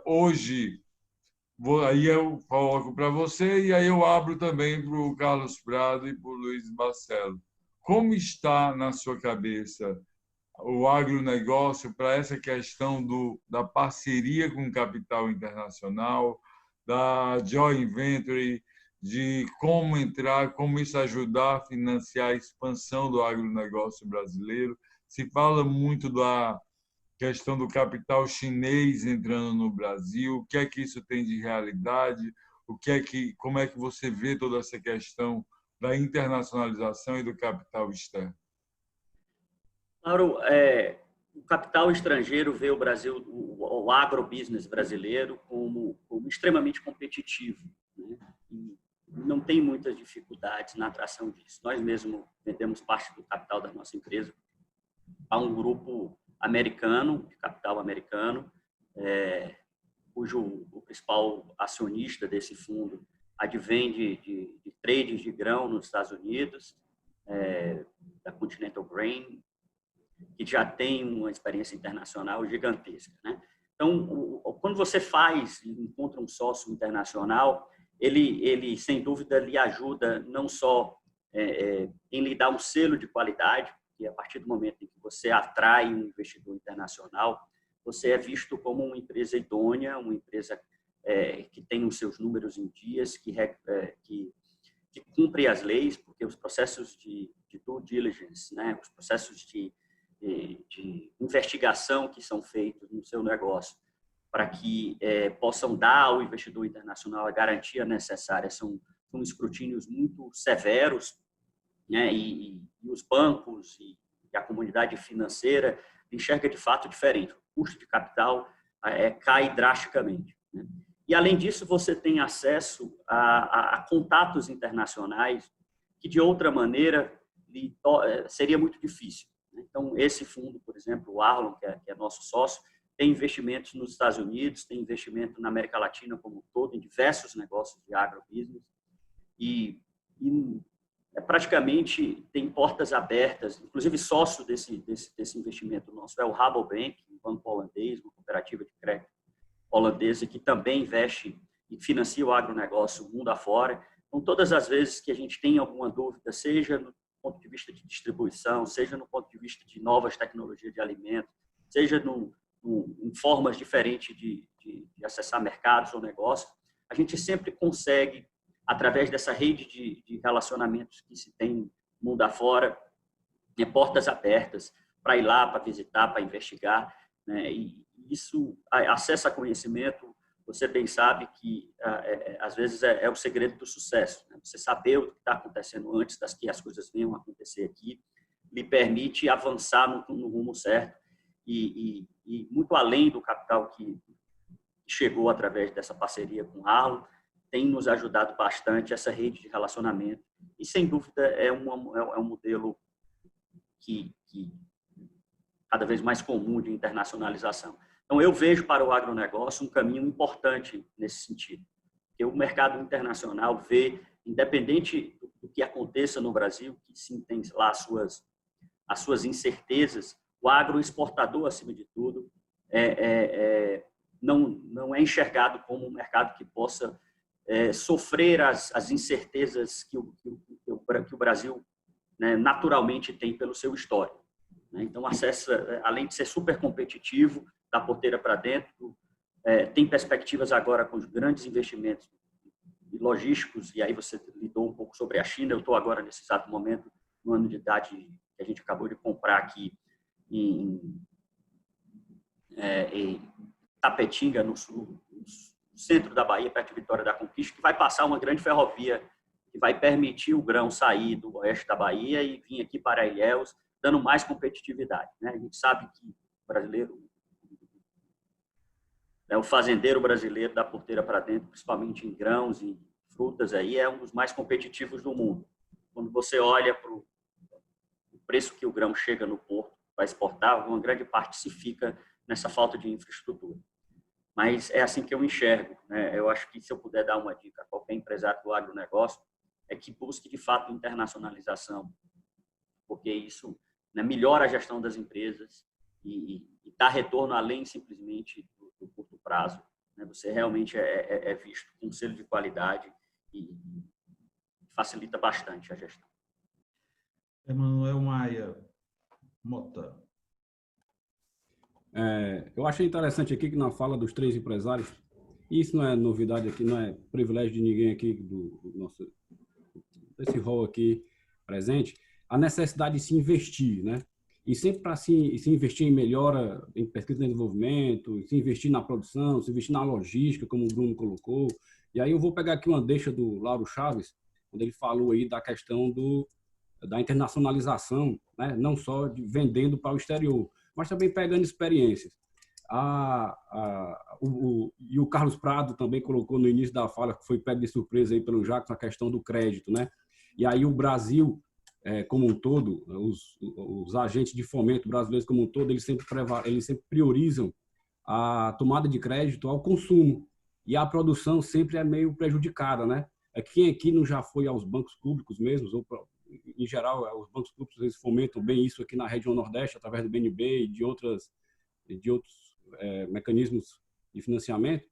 Hoje, aí eu coloco para você e aí eu abro também para o Carlos Prado e para o Luiz Barcelo. Como está na sua cabeça o agronegócio para essa questão da parceria com o capital internacional, da joint venture, de como entrar, como isso ajudar a financiar a expansão do agronegócio brasileiro? Se fala muito da questão do capital chinês entrando no Brasil, o que é que isso tem de realidade, como é que você vê toda essa questão da internacionalização e do capital externo? Mauro, o capital estrangeiro vê o Brasil, o agrobusiness brasileiro, como extremamente competitivo, né? E não tem muitas dificuldades na atração disso. Nós mesmos vendemos parte do capital da nossa empresa a um grupo americano, de capital americano, cujo o principal acionista desse fundo advém de trades de grão nos Estados Unidos, da Continental Grain, que já tem uma experiência internacional gigantesca, né? Então, quando você encontra um sócio internacional, ele sem dúvida lhe ajuda não só em lhe dar um selo de qualidade, que a partir do momento em que você atrai um investidor internacional, você é visto como uma empresa idônea, uma empresa que tem os seus números em dias, que cumpre as leis, porque os processos de due diligence, né, os processos de investigação que são feitos no seu negócio para que possam dar ao investidor internacional a garantia necessária são escrutínios muito severos, né? E os bancos e a comunidade financeira enxerga de fato diferente. O custo de capital cai drasticamente, né? E, além disso, você tem acesso a contatos internacionais que, de outra maneira, seria muito difícil. Então, esse fundo, por exemplo, o Arlon, que é nosso sócio, tem investimentos nos Estados Unidos, tem investimento na América Latina como um todo, em diversos negócios de agrobusiness, e praticamente tem portas abertas, inclusive sócio desse investimento nosso é o Rabobank, um banco holandês, uma cooperativa de crédito holandesa que também investe e financia o agronegócio mundo afora. Então, todas as vezes que a gente tem alguma dúvida, seja no ponto de vista de distribuição, seja no ponto de vista de novas tecnologias de alimentos, seja em formas diferentes de acessar mercados ou negócios, a gente sempre consegue, através dessa rede de relacionamentos que se tem mundo afora, portas abertas para ir lá, para visitar, para investigar, né? E isso, acesso a conhecimento, você bem sabe que, às vezes, é o segredo do sucesso, né? Você saber o que está acontecendo antes das que as coisas venham a acontecer aqui, lhe permite avançar no rumo certo e muito além do capital que chegou através dessa parceria com o Arlo, tem nos ajudado bastante essa rede de relacionamento e, sem dúvida, é um modelo que cada vez mais comum de internacionalização. Então, eu vejo para o agronegócio um caminho importante nesse sentido, porque o mercado internacional vê, independente do que aconteça no Brasil, que sim tem lá as suas incertezas, o agroexportador, acima de tudo, não é enxergado como um mercado que possa sofrer as incertezas que o Brasil, né, naturalmente tem pelo seu histórico. Então, além de ser super competitivo, da porteira para dentro, tem perspectivas agora com os grandes investimentos logísticos, e aí você lidou um pouco sobre a China. Eu estou agora, nesse exato momento, no ano de idade que a gente acabou de comprar aqui em Tapetinga, no centro da Bahia, perto de Vitória da Conquista, que vai passar uma grande ferrovia que vai permitir o grão sair do oeste da Bahia e vir aqui para Ilhéus, dando mais competitividade. A gente sabe que o brasileiro, o fazendeiro brasileiro da porteira para dentro, principalmente em grãos e frutas, aí é um dos mais competitivos do mundo. Quando você olha para o preço que o grão chega no porto para exportar, uma grande parte se fica nessa falta de infraestrutura. Mas é assim que eu enxergo. Eu acho que, se eu puder dar uma dica a qualquer empresário do agronegócio, é que busque, de fato, internacionalização, porque isso, né, melhora a gestão das empresas e dá retorno além simplesmente do curto prazo. Você realmente é visto com um selo de qualidade e facilita bastante a gestão. Emanuel Maia Mota. Eu achei interessante aqui que na fala dos 3 empresários, e isso não é novidade aqui, não é privilégio de ninguém aqui desse rol aqui presente, a necessidade de se investir, né? E sempre para se investir em melhora, em pesquisa e desenvolvimento, se investir na produção, se investir na logística, como o Bruno colocou. E aí eu vou pegar aqui uma deixa do Lauro Chaves, quando ele falou aí da questão da internacionalização, né? Não só vendendo para o exterior, mas também pegando experiências. E o Carlos Prado também colocou no início da fala, que foi pego de surpresa aí pelo Jacques, na questão do crédito, né? E aí o Brasil, como um todo, os agentes de fomento brasileiros como um todo, eles sempre priorizam a tomada de crédito ao consumo, e a produção sempre é meio prejudicada, né? Quem aqui não já foi aos bancos públicos mesmo, ou em geral, os bancos públicos eles fomentam bem isso aqui na região Nordeste, através do BNB e de outros mecanismos de financiamento,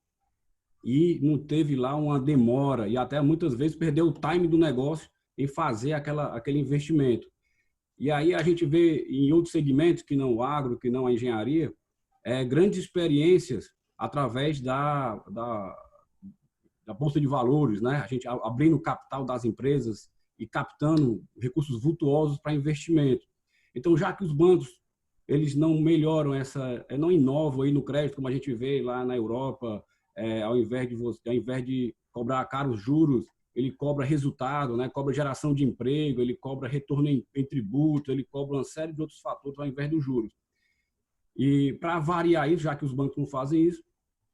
e não teve lá uma demora, e até muitas vezes perdeu o time do negócio em fazer aquele investimento. E aí a gente vê em outros segmentos, que não o agro, que não a engenharia, grandes experiências através da Bolsa de Valores, né? A gente abrindo o capital das empresas e captando recursos vultuosos para investimento. Então, já que os bancos eles não melhoram não inovam aí no crédito, como a gente vê lá na Europa, ao invés de cobrar caros juros, ele cobra resultado, né? Cobra geração de emprego, ele cobra retorno em tributo, ele cobra uma série de outros fatores ao invés dos juros. E para variar isso, já que os bancos não fazem isso,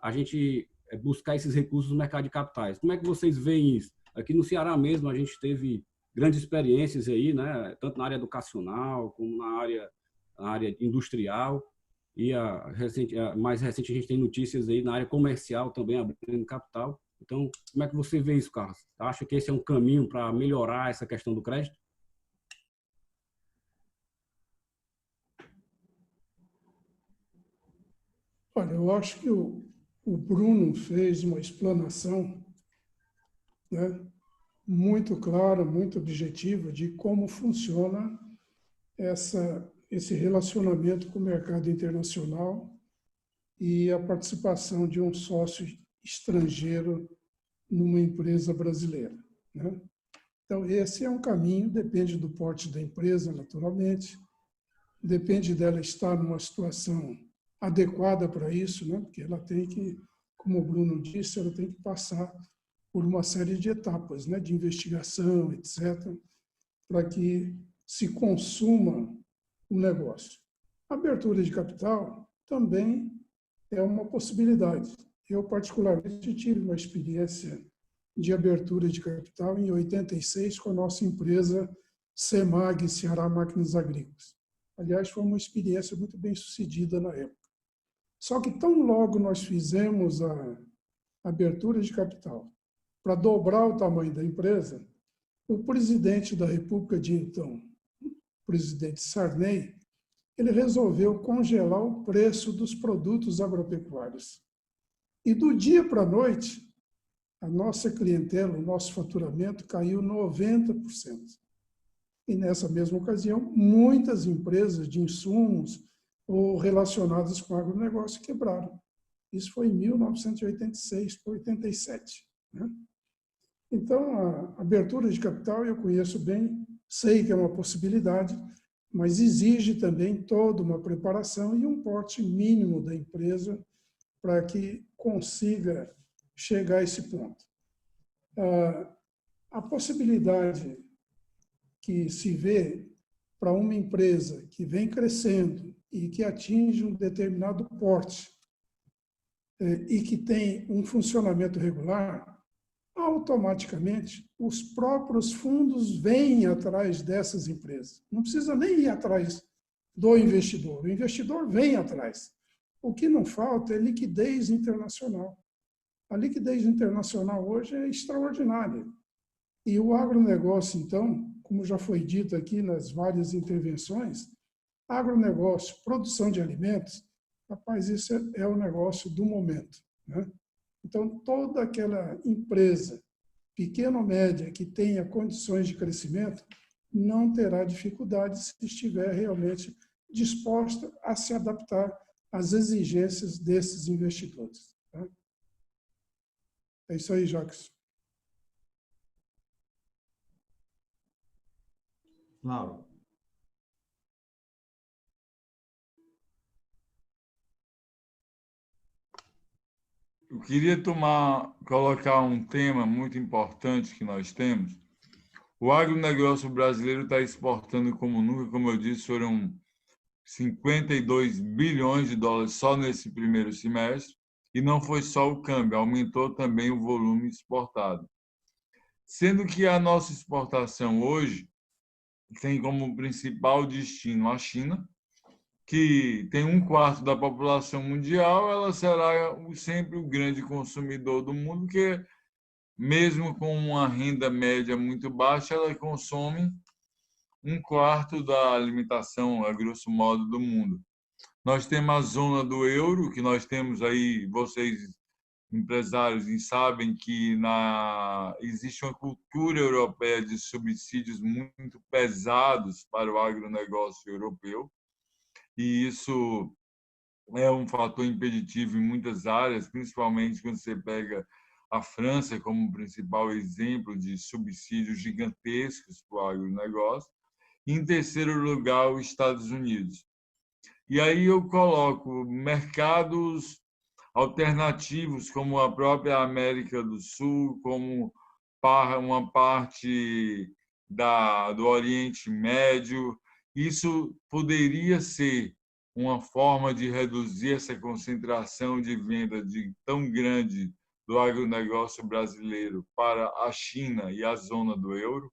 a gente buscar esses recursos no mercado de capitais. Como é que vocês veem isso? Aqui no Ceará mesmo a gente teve grandes experiências aí, né? Tanto na área educacional como na área industrial, e mais recente a gente tem notícias aí na área comercial também abrindo capital. Então, como é que você vê isso, Carlos? Acha que esse é um caminho para melhorar essa questão do crédito? Olha, eu acho que o Bruno fez uma explanação, né, muito clara, muito objetiva de como funciona esse relacionamento com o mercado internacional e a participação de um sócio estrangeiro numa empresa brasileira, né? Então, esse é um caminho, depende do porte da empresa, naturalmente, depende dela estar numa situação adequada para isso, né? Porque ela tem que, como o Bruno disse, ela tem que passar por uma série de etapas, né? De investigação, etc., para que se consuma o negócio. A abertura de capital também é uma possibilidade. Eu, particularmente, tive uma experiência de abertura de capital em 86 com a nossa empresa CEMAG, Ceará Máquinas Agrícolas. Aliás, foi uma experiência muito bem sucedida na época. Só que tão logo nós fizemos a abertura de capital para dobrar o tamanho da empresa, o presidente da República de então, o presidente Sarney, ele resolveu congelar o preço dos produtos agropecuários. E do dia para a noite, a nossa clientela, o nosso faturamento caiu 90%. E nessa mesma ocasião, muitas empresas de insumos ou relacionadas com agronegócio quebraram. Isso foi em 1986 para 87. Né? Então, a abertura de capital eu conheço bem, sei que é uma possibilidade, mas exige também toda uma preparação e um porte mínimo da empresa para que consiga chegar a esse ponto. A possibilidade que se vê para uma empresa que vem crescendo e que atinge um determinado porte e que tem um funcionamento regular, automaticamente os próprios fundos vêm atrás dessas empresas. Não precisa nem ir atrás do investidor. O investidor vem atrás. O que não falta é liquidez internacional. A liquidez internacional hoje é extraordinária. E o agronegócio, então, como já foi dito aqui nas várias intervenções, agronegócio, produção de alimentos, rapaz, isso é o negócio do momento. Né? Então, toda aquela empresa, pequena ou média, que tenha condições de crescimento, não terá dificuldade se estiver realmente disposta a se adaptar às exigências desses investidores. Tá? É isso aí, Jacques. Laura. Eu queria colocar um tema muito importante que nós temos. O agronegócio brasileiro está exportando como nunca, como eu disse, foram 52 bilhões de dólares só nesse primeiro semestre, e não foi só o câmbio, aumentou também o volume exportado. Sendo que a nossa exportação hoje tem como principal destino a China, que tem 1/4 da população mundial, ela será sempre o grande consumidor do mundo, que mesmo com uma renda média muito baixa, ela consome 1/4 da alimentação, a grosso modo, do mundo. Nós temos a zona do euro, que nós temos aí, vocês empresários sabem que existe uma cultura europeia de subsídios muito pesados para o agronegócio europeu, e isso é um fator impeditivo em muitas áreas, principalmente quando você pega a França como principal exemplo de subsídios gigantescos para o agronegócio. E, em terceiro lugar, os Estados Unidos. E aí eu coloco mercados alternativos, como a própria América do Sul, como uma parte do Oriente Médio. Isso poderia ser uma forma de reduzir essa concentração de venda tão grande do agronegócio brasileiro para a China e a zona do euro?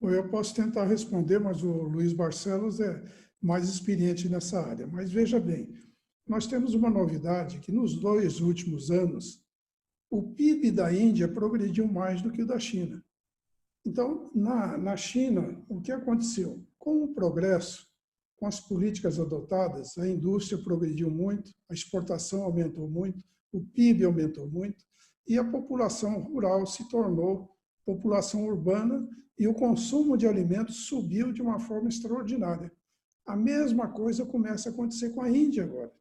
Eu posso tentar responder, mas o Luiz Barcelos é mais experiente nessa área. Mas veja bem, nós temos uma novidade que nos 2 últimos anos, o PIB da Índia progrediu mais do que o da China. Então, na China, o que aconteceu? Com o progresso, com as políticas adotadas, a indústria progrediu muito, a exportação aumentou muito, o PIB aumentou muito e a população rural se tornou população urbana e o consumo de alimentos subiu de uma forma extraordinária. A mesma coisa começa a acontecer com a Índia agora.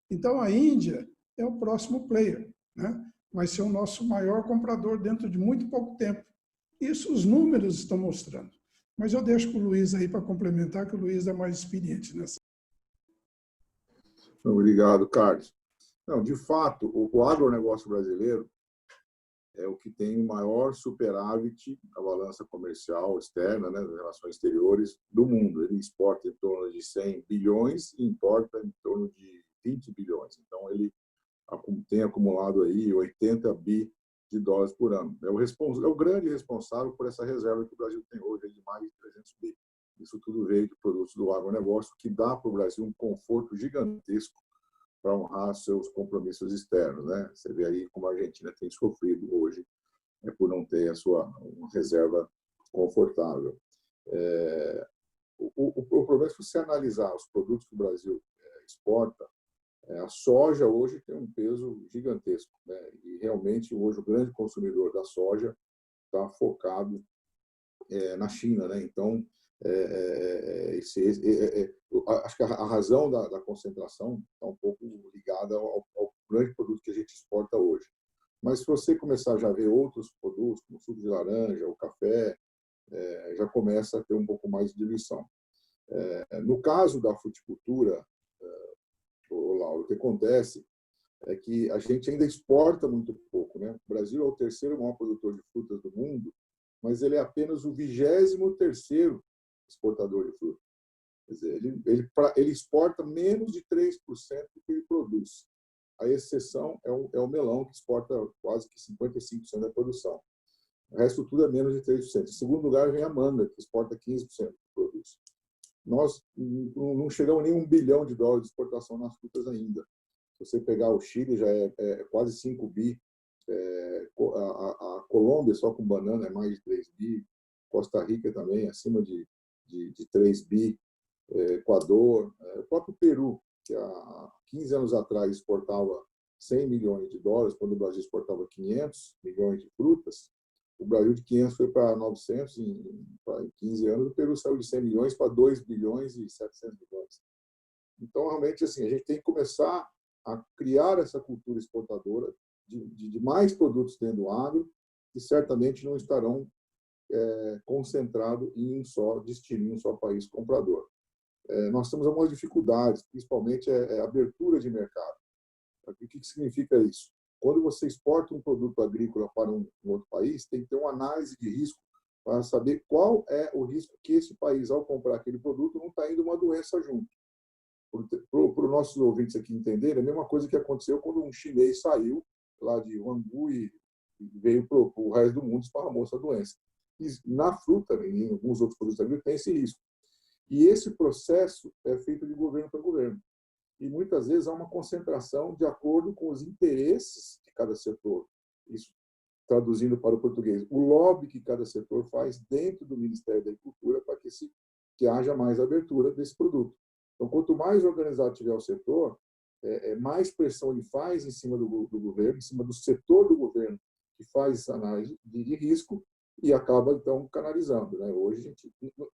Então, a Índia é o próximo player, né? Vai ser o nosso maior comprador dentro de muito pouco tempo. Isso os números estão mostrando. Mas eu deixo com o Luiz aí para complementar, que o Luiz é mais experiente nessa. Obrigado, Carlos. Não, de fato, o agronegócio brasileiro é o que tem o maior superávit na balança comercial externa, né, das relações exteriores do mundo. Ele exporta em torno de 100 bilhões e importa em torno de 20 bilhões. Então, ele tem acumulado aí 80 bi de dólares por ano. É o grande responsável por essa reserva que o Brasil tem hoje, de mais de 300 bi. Isso tudo veio de produtos do agronegócio, que dá para o Brasil um conforto gigantesco para honrar seus compromissos externos, né? Você vê aí como a Argentina tem sofrido hoje por não ter a sua uma reserva confortável. O problema é que, se você analisar os produtos que o Brasil exporta, a soja hoje tem um peso gigantesco, né? E realmente hoje o grande consumidor da soja está focado na China, né? Então, acho que a razão da concentração está um pouco ligada ao grande produto que a gente exporta hoje. Mas se você começar já a ver outros produtos, como o suco de laranja, o café, já começa a ter um pouco mais de diluição. No caso da fruticultura, Lauro, o que acontece é que a gente ainda exporta muito pouco, né? O Brasil é o terceiro maior produtor de frutas do mundo, mas ele é apenas o 23º exportador de fruta. Quer dizer, ele exporta menos de 3% do que ele produz. A exceção é o melão, que exporta quase que 55% da produção. O resto tudo é menos de 3%. Em segundo lugar, vem a manga, que exporta 15% do que produz. Nós não chegamos nem a $1 bilhão de exportação nas frutas ainda. Se você pegar o Chile, já é quase 5 bi. A Colômbia, só com banana, é mais de 3 bi. Costa Rica também, acima de 3 bi. Equador, o próprio Peru, que há 15 anos atrás exportava 100 milhões de dólares, quando o Brasil exportava 500 milhões de frutas. O Brasil de 500 foi para 900 em 15 anos, o Peru saiu de 100 milhões para 2 bilhões e 700 milhões. Então, realmente, assim, a gente tem que começar a criar essa cultura exportadora de mais produtos dentro do agro, que certamente não estarão concentrados em um só destino, em um só país comprador. Nós temos algumas dificuldades, principalmente a abertura de mercado. O que significa isso? Quando você exporta um produto agrícola para um outro país, tem que ter uma análise de risco para saber qual é o risco que esse país, ao comprar aquele produto, não está indo uma doença junto. Para os nossos ouvintes aqui entenderem, é a mesma coisa que aconteceu quando um chinês saiu lá de Huangbu e veio para o resto do mundo e esparramou essa doença. E na fruta, em alguns outros produtos agrícolas, tem esse risco. E esse processo é feito de governo para governo. E muitas vezes há uma concentração de acordo com os interesses de cada setor. Isso, traduzindo para o português, o lobby que cada setor faz dentro do Ministério da Agricultura para que haja mais abertura desse produto. Então, quanto mais organizado tiver o setor, mais pressão ele faz em cima do governo, em cima do setor do governo que faz essa análise de risco e acaba, então, canalizando, né? Hoje,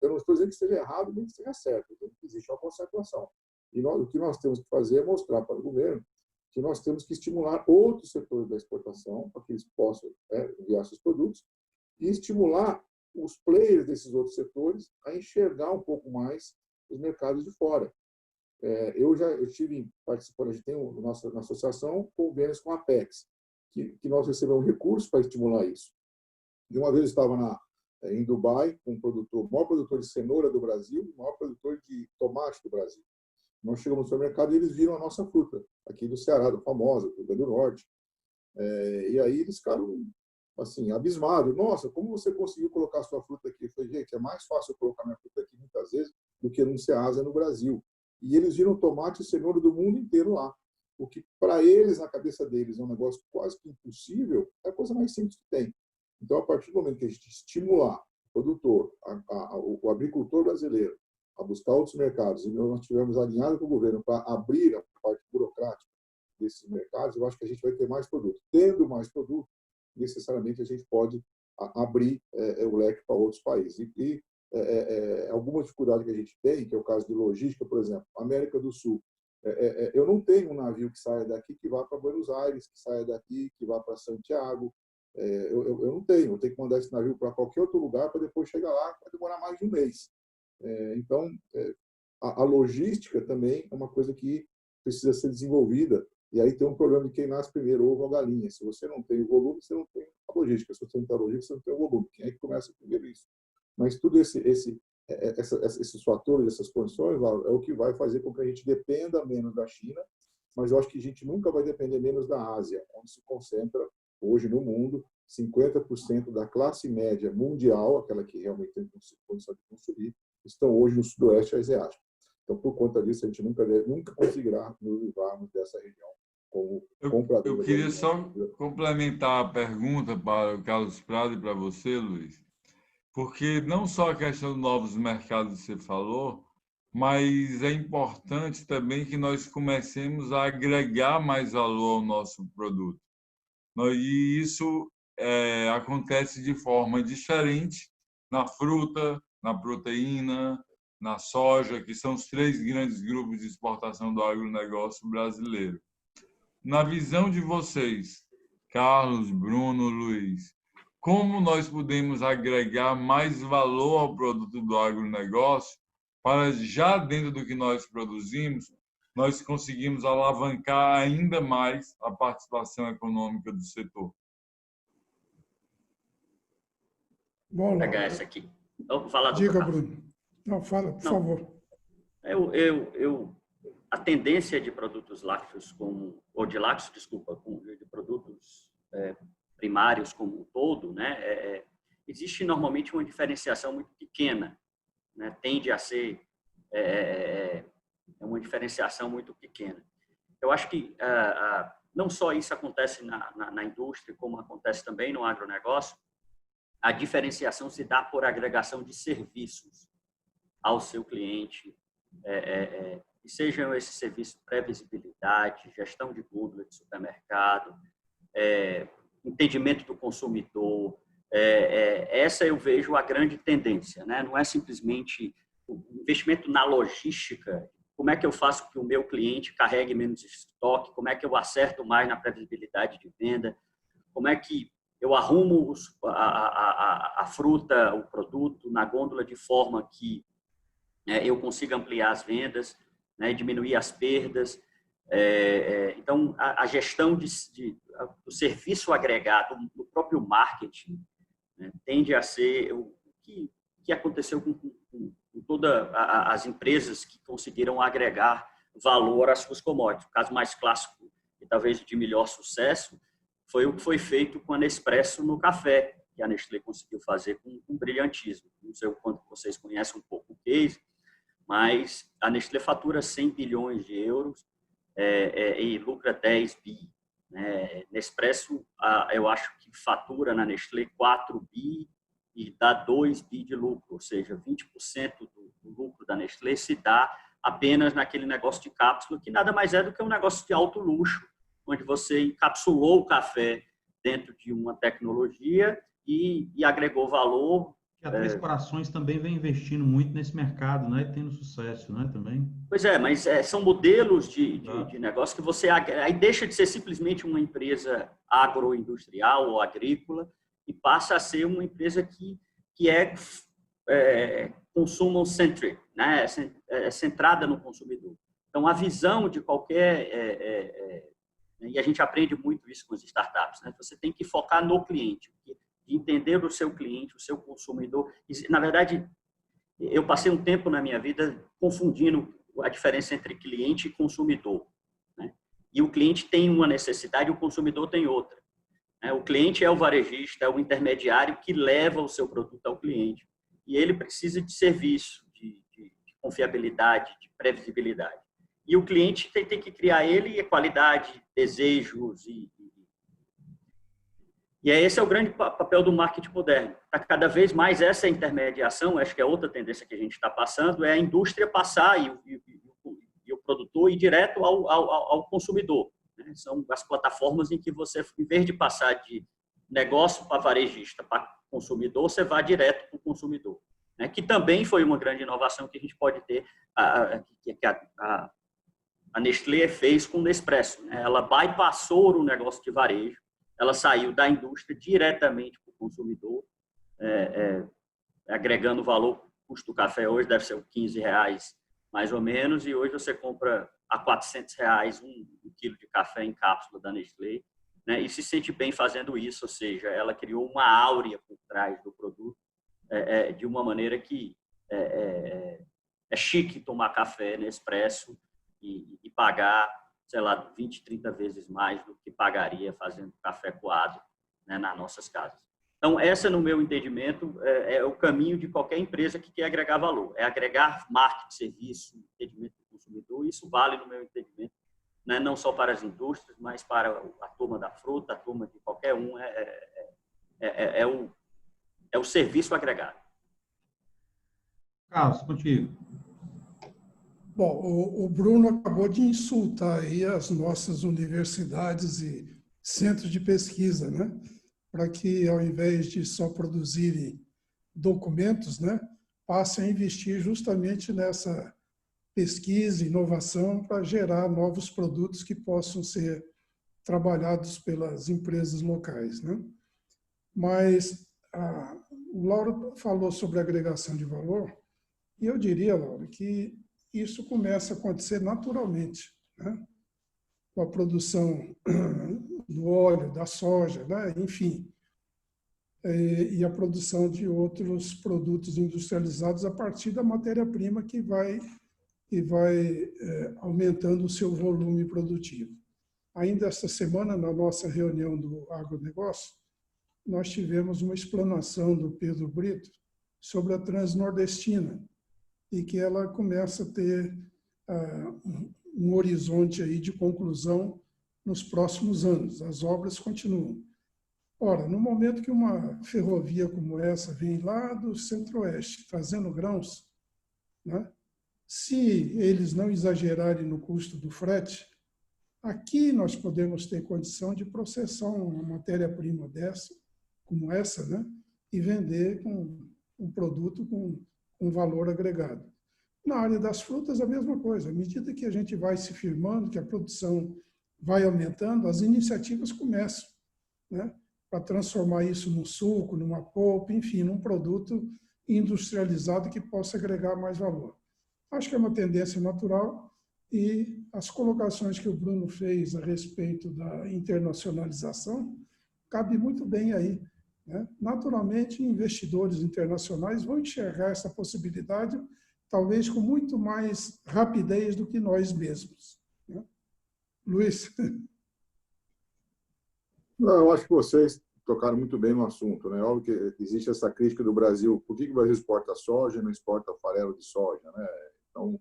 eu não estou dizendo que esteja errado nem que esteja certo, existe uma concentração. E o que nós temos que fazer é mostrar para o governo que nós temos que estimular outros setores da exportação para que eles possam enviar seus produtos e estimular os players desses outros setores a enxergar um pouco mais os mercados de fora. Eu estive participando, a gente tem na associação convênios com a Apex, que nós recebemos recursos para estimular isso. E uma vez eu estava em Dubai, com o maior produtor de cenoura do Brasil, o maior produtor de tomate do Brasil. Nós chegamos no supermercado e eles viram a nossa fruta, aqui do Ceará, do famosa, do Rio Grande do Norte. E aí eles ficaram assim, abismados. Nossa, como você conseguiu colocar a sua fruta aqui? Eu falei, gente, é mais fácil eu colocar minha fruta aqui muitas vezes do que num Ceasa no Brasil. E eles viram tomate e cenoura do mundo inteiro lá. O que para eles, na cabeça deles, é um negócio quase que impossível, é a coisa mais simples que tem. Então, a partir do momento que a gente estimular o produtor, o agricultor brasileiro, a buscar outros mercados, e nós estivermos alinhados com o governo para abrir a parte burocrática desses mercados, eu acho que a gente vai ter mais produto. Tendo mais produto, necessariamente a gente pode abrir o leque para outros países. E alguma dificuldade que a gente tem, que é o caso de logística, por exemplo, América do Sul. Eu não tenho um navio que saia daqui que vá para Buenos Aires, que saia daqui que vá para Santiago. Eu não tenho. Eu tenho que mandar esse navio para qualquer outro lugar para depois chegar lá, vai demorar mais de um mês. Então, a logística também é uma coisa que precisa ser desenvolvida E aí tem um problema de quem nasce primeiro, ovo ou galinha. Se você não tem o volume, você não tem a logística. Se você não tem a logística, você não tem o volume. Quem é que começa primeiro isso? Mas tudo esses fatores, essas condições, Laura, é o que vai fazer com que a gente dependa menos da China, mas eu acho que a gente nunca vai depender menos da Ásia, onde se concentra, hoje no mundo, 50% da classe média mundial, aquela que realmente tem condição de consumir, estão hoje no sudoeste asiático. Então, por conta disso, a gente nunca conseguirá nos livrarmos dessa região como comprador. Eu queria só complementar a pergunta para o Carlos Prado e para você, Luiz, porque não só a questão dos novos mercados que você falou, mas é importante também que nós comecemos a agregar mais valor ao nosso produto. E isso acontece de forma diferente na fruta, na proteína, na soja, que são os 3 grandes grupos de exportação do agronegócio brasileiro. Na visão de vocês, Carlos, Bruno, Luiz, como nós podemos agregar mais valor ao produto do agronegócio para, já dentro do que nós produzimos, nós conseguimos alavancar ainda mais a participação econômica do setor? Bom, Vou pegar essa aqui. Fala, diga, Bruno. Não, fala, por favor. A tendência de produtos lácteos de produtos primários como um todo, né, existe normalmente uma diferenciação muito pequena, né, tende a ser uma diferenciação muito pequena. Eu acho que não só isso acontece na indústria, como acontece também no agronegócio, a diferenciação se dá por agregação de serviços ao seu cliente, e sejam esses serviços previsibilidade, gestão de gôndola de supermercado, entendimento do consumidor. Essa eu vejo a grande tendência, né? Não é simplesmente o investimento na logística. Como é que eu faço que o meu cliente carregue menos estoque? Como é que eu acerto mais na previsibilidade de venda? Como é que eu arrumo a fruta, o produto na gôndola de forma que eu consiga ampliar as vendas, né, diminuir as perdas. Então, a gestão do serviço agregado, do próprio marketing, né, tende a ser o que aconteceu com todas as empresas que conseguiram agregar valor às suas commodities. O caso mais clássico e talvez de melhor sucesso foi o que foi feito com a Nespresso no café, que a Nestlé conseguiu fazer com brilhantismo. Não sei o quanto vocês conhecem um pouco o case, mas a Nestlé fatura 100 bilhões de euros e lucra 10 bi. Nespresso, eu acho que fatura na Nestlé 4 bi e dá 2 bi de lucro, ou seja, 20% do lucro da Nestlé se dá apenas naquele negócio de cápsula, que nada mais é do que um negócio de alto luxo, onde você encapsulou o café dentro de uma tecnologia e agregou valor. A Três Corações também vem investindo muito nesse mercado, né? E tendo sucesso, né? Também. Pois mas são modelos de negócio que você aí deixa de ser simplesmente uma empresa agroindustrial ou agrícola e passa a ser uma empresa que é consumer-centric, né? Centrada no consumidor. Então, a visão de qualquer... e a gente aprende muito isso com as startups, né? Você tem que focar no cliente, entender o seu cliente, o seu consumidor. E, na verdade, eu passei um tempo na minha vida confundindo a diferença entre cliente e consumidor, né? E o cliente tem uma necessidade, o consumidor tem outra. O cliente é o varejista, é o intermediário que leva o seu produto ao cliente. E ele precisa de serviço, de confiabilidade, de previsibilidade. E o cliente tem que criar ele qualidade, desejos e esse é o grande papel do marketing moderno. Cada vez mais essa intermediação, acho que é outra tendência que a gente está passando, é a indústria passar e o produtor ir direto ao consumidor, né? São as plataformas em que você, em vez de passar de negócio para varejista, para consumidor, você vai direto para o consumidor, né? Que também foi uma grande inovação que a gente pode ter, que a Nestlé fez com o Nespresso, né? Ela bypassou o negócio de varejo, ela saiu da indústria diretamente para o consumidor, agregando valor. O custo do café hoje deve ser R$ 15 mais ou menos, e hoje você compra a R$ 400 um quilo de café em cápsula da Nestlé, né? E se sente bem fazendo isso, ou seja, ela criou uma áurea por trás do produto, de uma maneira que é chique tomar café Nespresso e pagar, sei lá, 20, 30 vezes mais do que pagaria fazendo café coado, né, nas nossas casas. Então, essa, no meu entendimento, é o caminho de qualquer empresa que quer agregar valor. É agregar marketing, serviço, entendimento do consumidor. Isso vale, no meu entendimento, né, não só para as indústrias, mas para a turma da fruta, a turma de qualquer um. É o serviço agregado. Carlos, contigo. Bom, o Bruno acabou de insultar aí as nossas universidades e centros de pesquisa, né? Para que, ao invés de só produzirem documentos, né, passem a investir justamente nessa pesquisa e inovação para gerar novos produtos que possam ser trabalhados pelas empresas locais, né? Mas o Lauro falou sobre agregação de valor, e eu diria, Lauro, que isso começa a acontecer naturalmente, né? Com a produção do óleo, da soja, né? Enfim, e a produção de outros produtos industrializados a partir da matéria-prima que vai aumentando o seu volume produtivo. Ainda esta semana, na nossa reunião do agronegócio, nós tivemos uma explanação do Pedro Brito sobre a Transnordestina, e que ela começa a ter um horizonte aí de conclusão nos próximos anos. As obras continuam. Ora, no momento que uma ferrovia como essa vem lá do Centro-Oeste, trazendo grãos, né? Se eles não exagerarem no custo do frete, aqui nós podemos ter condição de processar uma matéria-prima dessa, como essa, né? E vender com um produto com valor agregado. Na área das frutas, a mesma coisa. À medida que a gente vai se firmando, que a produção vai aumentando, as iniciativas começam, né? Para transformar isso num suco, numa polpa, enfim, num produto industrializado que possa agregar mais valor. Acho que é uma tendência natural, e as colocações que o Bruno fez a respeito da internacionalização cabe muito bem aí, né? Naturalmente, investidores internacionais vão enxergar essa possibilidade, talvez com muito mais rapidez do que nós mesmos, né? Luiz? Não, eu acho que vocês tocaram muito bem no assunto, né? Óbvio que existe essa crítica do Brasil. Por que o Brasil exporta soja e não exporta farelo de soja, né? Então,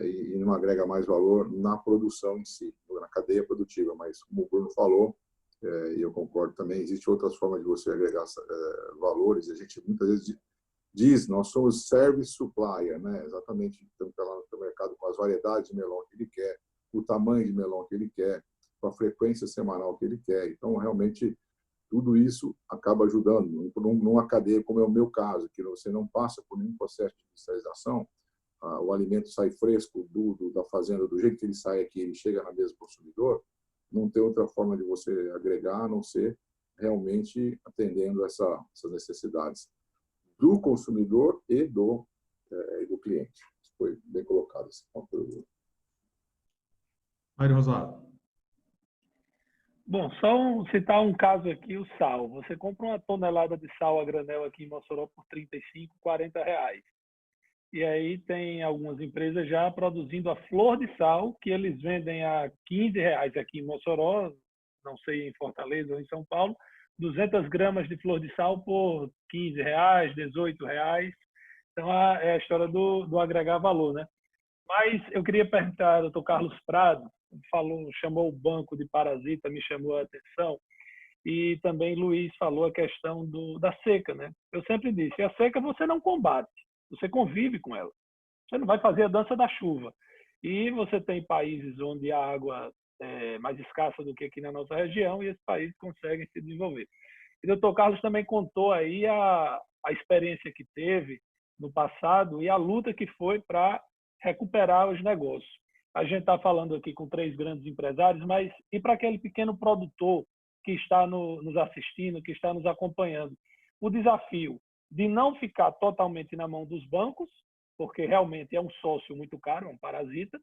e não agrega mais valor na produção em si, na cadeia produtiva. Mas, como o Bruno falou, e eu concordo também, existem outras formas de você agregar valores. A gente muitas vezes diz, nós somos service supplier, né? Exatamente, estamos lá no mercado com as variedades de melão que ele quer, o tamanho de melão que ele quer, com a frequência semanal que ele quer. Então, realmente, tudo isso acaba ajudando. Numa cadeia, como é o meu caso, que você não passa por nenhum processo de industrialização, o alimento sai fresco da fazenda, do jeito que ele sai aqui, ele chega na mesa do consumidor, não tem outra forma de você agregar, a não ser realmente atendendo essas necessidades do consumidor e do cliente. Foi bem colocado esse ponto. Mário Rosado. Bom, só citar um caso aqui, o sal. Você compra uma tonelada de sal a granel aqui em Mossoró por R$ 35, R$ 40. E aí tem algumas empresas já produzindo a flor de sal, que eles vendem a R$ 15 aqui em Mossoró, não sei em Fortaleza ou em São Paulo, 200 gramas de flor de sal por R$ 15, R$ 18. Então, é a história do agregar valor, né? Mas eu queria perguntar ao doutor Carlos Prado, chamou o banco de parasita, me chamou a atenção, e também Luiz falou a questão da seca, né? Eu sempre disse, a seca você não combate, você convive com ela. Você não vai fazer a dança da chuva. E você tem países onde a água é mais escassa do que aqui na nossa região, e esses países conseguem se desenvolver. E o doutor Carlos também contou aí a experiência que teve no passado e a luta que foi para recuperar os negócios. A gente está falando aqui com 3 grandes empresários, mas e para aquele pequeno produtor que está nos assistindo, que está nos acompanhando? O desafio de não ficar totalmente na mão dos bancos, porque realmente é um sócio muito caro, é um parasita,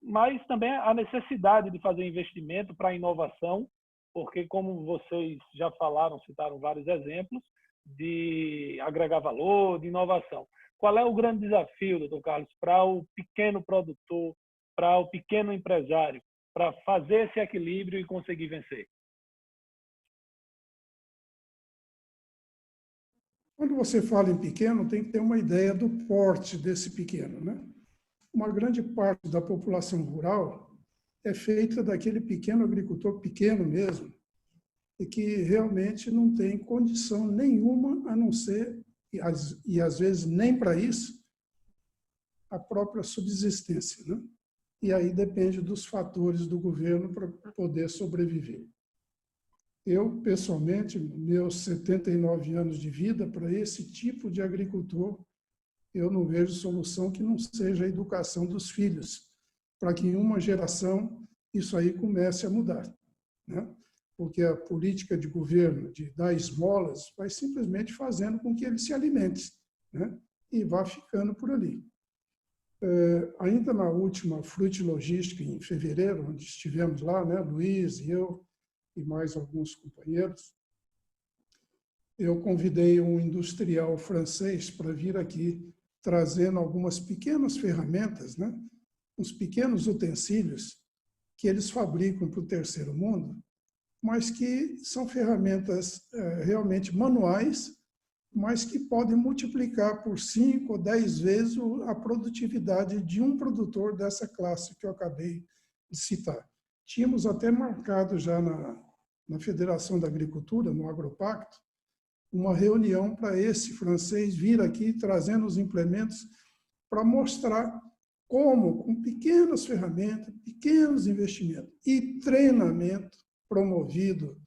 mas também a necessidade de fazer investimento para a inovação, porque, como vocês já falaram, citaram vários exemplos, de agregar valor, de inovação. Qual é o grande desafio, doutor Carlos, para o pequeno produtor, para o pequeno empresário, para fazer esse equilíbrio e conseguir vencer? Quando você fala em pequeno, tem que ter uma ideia do porte desse pequeno, né? Uma grande parte da população rural é feita daquele pequeno agricultor, pequeno mesmo, e que realmente não tem condição nenhuma a não ser, e às vezes nem para isso, a própria subsistência, né? E aí depende dos fatores do governo para poder sobreviver. Eu, pessoalmente, meus 79 anos de vida, para esse tipo de agricultor, eu não vejo solução que não seja a educação dos filhos, para que em uma geração isso aí comece a mudar, né? Porque a política de governo de dar esmolas vai simplesmente fazendo com que ele se alimente, né? E vá ficando por ali. Ainda na última Fruit Logística, em fevereiro, onde estivemos lá, né, Luiz e eu e mais alguns companheiros, eu convidei um industrial francês para vir aqui trazendo algumas pequenas ferramentas, né, uns pequenos utensílios que eles fabricam para o terceiro mundo, mas que são ferramentas realmente manuais, mas que podem multiplicar por 5 ou 10 vezes a produtividade de um produtor dessa classe que eu acabei de citar. Tínhamos até marcado já na Federação da Agricultura, no Agropacto, uma reunião para esse francês vir aqui trazendo os implementos para mostrar como, com pequenas ferramentas, pequenos investimentos e treinamento promovido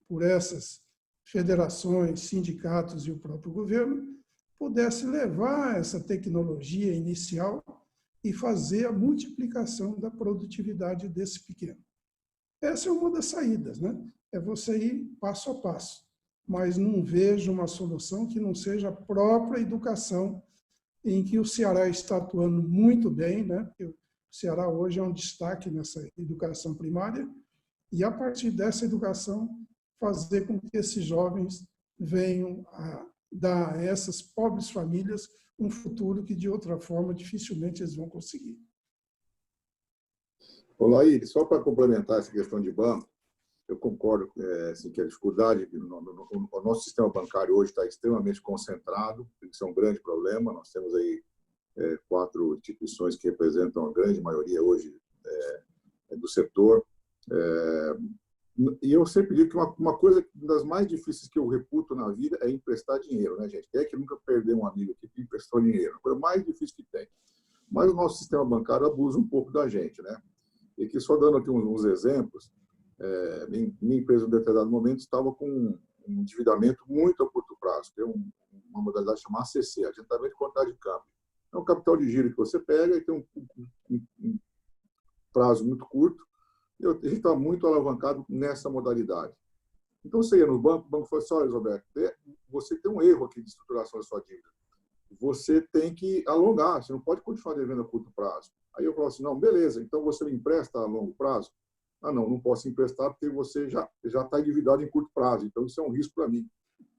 por essas federações, sindicatos e o próprio governo, pudesse levar essa tecnologia inicial e fazer a multiplicação da produtividade desse pequeno. Essa é uma das saídas, né? É você ir passo a passo, mas não vejo uma solução que não seja a própria educação, em que o Ceará está atuando muito bem, né? Porque o Ceará hoje é um destaque nessa educação primária, e a partir dessa educação fazer com que esses jovens venham a dar a essas pobres famílias um futuro que, de outra forma, dificilmente eles vão conseguir. Olá, Iris, só para complementar essa questão de banco, eu concordo assim, que a dificuldade, o nosso sistema bancário hoje está extremamente concentrado, isso é um grande problema. Nós temos aí 4 instituições que representam a grande maioria hoje do setor. E eu sempre digo que uma coisa das mais difíceis que eu reputo na vida é emprestar dinheiro, né, gente? Quem é que nunca perdeu um amigo aqui que emprestou dinheiro? A coisa mais difícil que tem. Mas o nosso sistema bancário abusa um pouco da gente, né? E aqui, só dando aqui uns exemplos, minha empresa, em um determinado momento, estava com um endividamento muito a curto prazo, que é uma modalidade chamada ACC, Adiantamento de Contagem de Câmbio. É um capital de giro que você pega e tem um prazo muito curto. A gente está muito alavancado nessa modalidade. Então, você ia no banco, o banco falou assim: olha, Roberto, você tem um erro aqui de estruturação da sua dívida. Você tem que alongar, você não pode continuar devendo a curto prazo. Aí eu falo assim: não, beleza, então você me empresta a longo prazo? Ah, não posso emprestar porque você já está endividado em curto prazo, então isso é um risco para mim.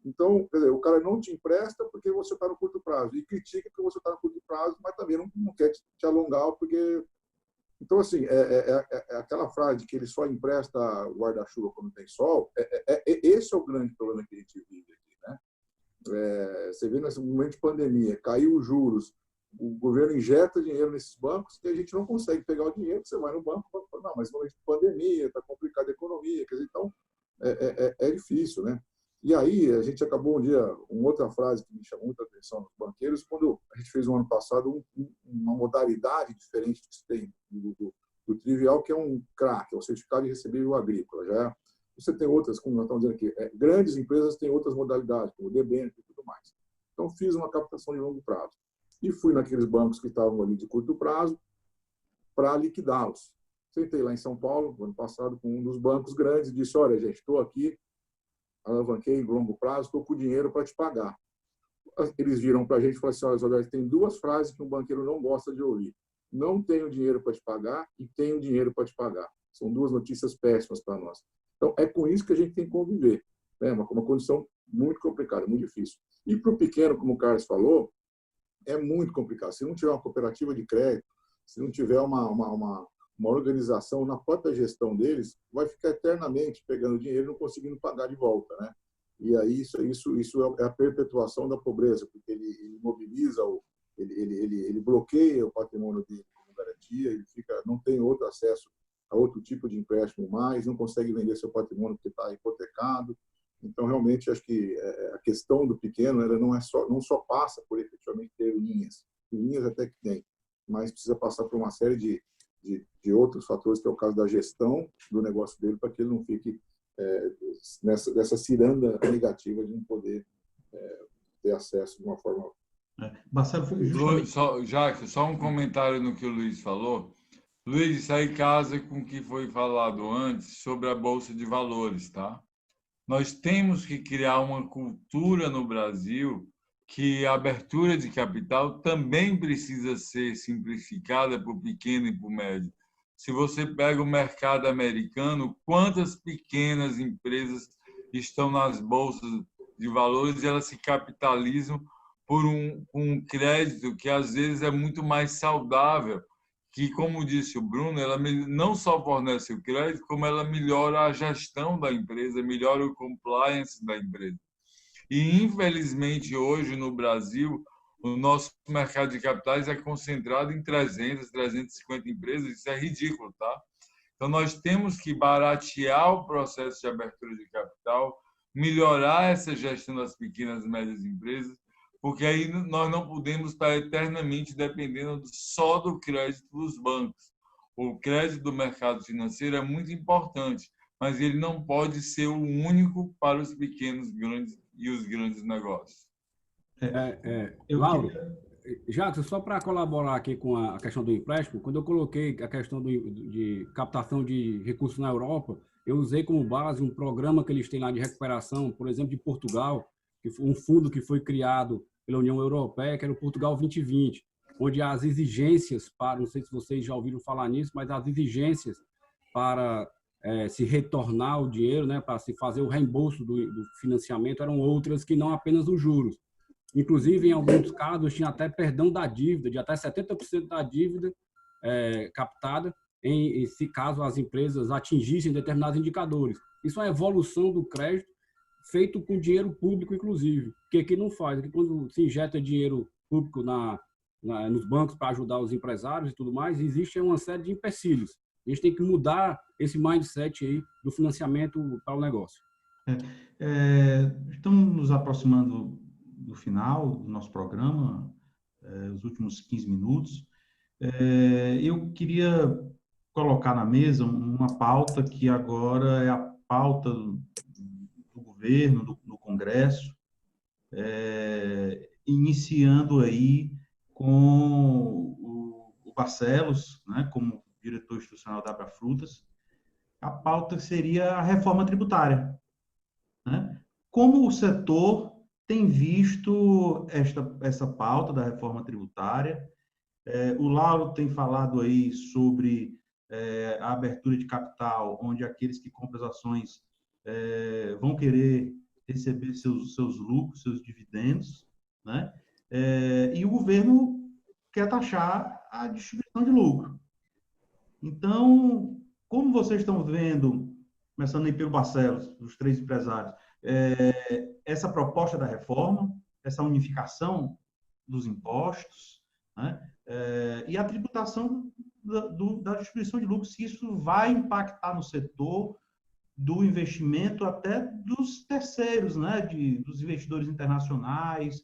Então, quer dizer, o cara não te empresta porque você está no curto prazo e critica porque você está no curto prazo, mas também não quer te alongar porque... Então, assim, aquela frase de que ele só empresta guarda-chuva quando tem sol, esse é o grande problema que a gente vive aqui, né? Você vê nesse momento de pandemia, caiu os juros, o governo injeta dinheiro nesses bancos e a gente não consegue pegar o dinheiro. Você vai no banco e fala: não, mas no momento de pandemia, está complicada a economia, quer dizer, então é difícil, né? E aí a gente acabou um dia, uma outra frase que me chamou muita atenção nos banqueiros, quando a gente fez no ano passado uma modalidade diferente que se tem do trivial, que é um CRA, que é o Certificado de Recebível Agrícola. Você tem outras, como nós estamos dizendo aqui, grandes empresas têm outras modalidades, como o debênture e tudo mais. Então, fiz uma captação de longo prazo. E fui naqueles bancos que estavam ali de curto prazo para liquidá-los. Sentei lá em São Paulo, no ano passado, com um dos bancos grandes e disse: olha, gente, estou aqui, alavanquei em longo prazo, estou com dinheiro para te pagar. eles viram para a gente e falaram assim, olha, Roberto, tem duas frases que um banqueiro não gosta de ouvir. Não tenho dinheiro para te pagar e tenho dinheiro para te pagar. São duas notícias péssimas para nós. Então, é com isso que a gente tem que conviver. É uma condição muito complicada, muito difícil. E para o pequeno, como o Carlos falou, é muito complicado. Se não tiver uma cooperativa de crédito, se não tiver uma organização na própria gestão deles, vai ficar eternamente pegando dinheiro e não conseguindo pagar de volta, né? E aí isso é a perpetuação da pobreza, porque ele imobiliza, ele bloqueia o patrimônio dele como garantia, ele não tem outro acesso a outro tipo de empréstimo mais, não consegue vender seu patrimônio porque está hipotecado. Então, realmente, acho que a questão do pequeno ela não só passa por efetivamente ter linhas até que tem, mas precisa passar por uma série de outros fatores, que é o caso da gestão do negócio dele, para que ele não fique nessa ciranda negativa de não poder ter acesso de uma forma... Marcelo, só um comentário no que o Luiz falou. Luiz, isso aí casa com o que foi falado antes sobre a Bolsa de Valores, tá? Nós temos que criar uma cultura no Brasil que a abertura de capital também precisa ser simplificada para o pequeno e para o médio. Se você pega o mercado americano, quantas pequenas empresas estão nas bolsas de valores e elas se capitalizam por um crédito que às vezes é muito mais saudável, que, como disse o Bruno, ela não só fornece o crédito, como ela melhora a gestão da empresa, melhora o compliance da empresa. E, infelizmente, hoje no Brasil, o nosso mercado de capitais é concentrado em 300, 350 empresas, isso é ridículo, tá? Então, nós temos que baratear o processo de abertura de capital, melhorar essa gestão das pequenas e médias empresas, porque aí nós não podemos estar eternamente dependendo só do crédito dos bancos. O crédito do mercado financeiro é muito importante, mas ele não pode ser o único para os pequenos e os grandes negócios. Lauro, Jackson, só para colaborar aqui com a questão do empréstimo, quando eu coloquei a questão de captação de recursos na Europa, eu usei como base um programa que eles têm lá de recuperação, por exemplo, de Portugal, que foi um fundo que foi criado pela União Europeia, que era o Portugal 2020, onde as exigências para, não sei se vocês já ouviram falar nisso, mas as exigências para se retornar o dinheiro, né, para se fazer o reembolso do financiamento, eram outras que não apenas os juros. Inclusive, em alguns casos, tinha até perdão da dívida, de até 70% da dívida captada, se caso as empresas atingissem determinados indicadores. Isso é a evolução do crédito, feito com dinheiro público, inclusive, que aqui não faz. Aqui, quando se injeta dinheiro público nos bancos para ajudar os empresários e tudo mais, existe uma série de empecilhos. A gente tem que mudar esse mindset aí do financiamento para o negócio. Estamos nos aproximando do final do nosso programa, os últimos 15 minutos. Eu queria colocar na mesa uma pauta que agora é a pauta do governo, do Congresso, iniciando aí com o Barcelos, né, como diretor institucional da Abrafrutas. A pauta seria a reforma tributária, né? Como o setor tem visto essa pauta da reforma tributária? O Lauro tem falado aí sobre a abertura de capital, onde aqueles que compram as ações vão querer receber seus lucros, seus dividendos, né? E o governo quer taxar a distribuição de lucro. Então, como vocês estão vendo, começando aí pelo Barcelos, dos 3 empresários, essa proposta da reforma, essa unificação dos impostos, né? E a tributação da distribuição de lucros, se isso vai impactar no setor do investimento até dos terceiros, né? Dos investidores internacionais.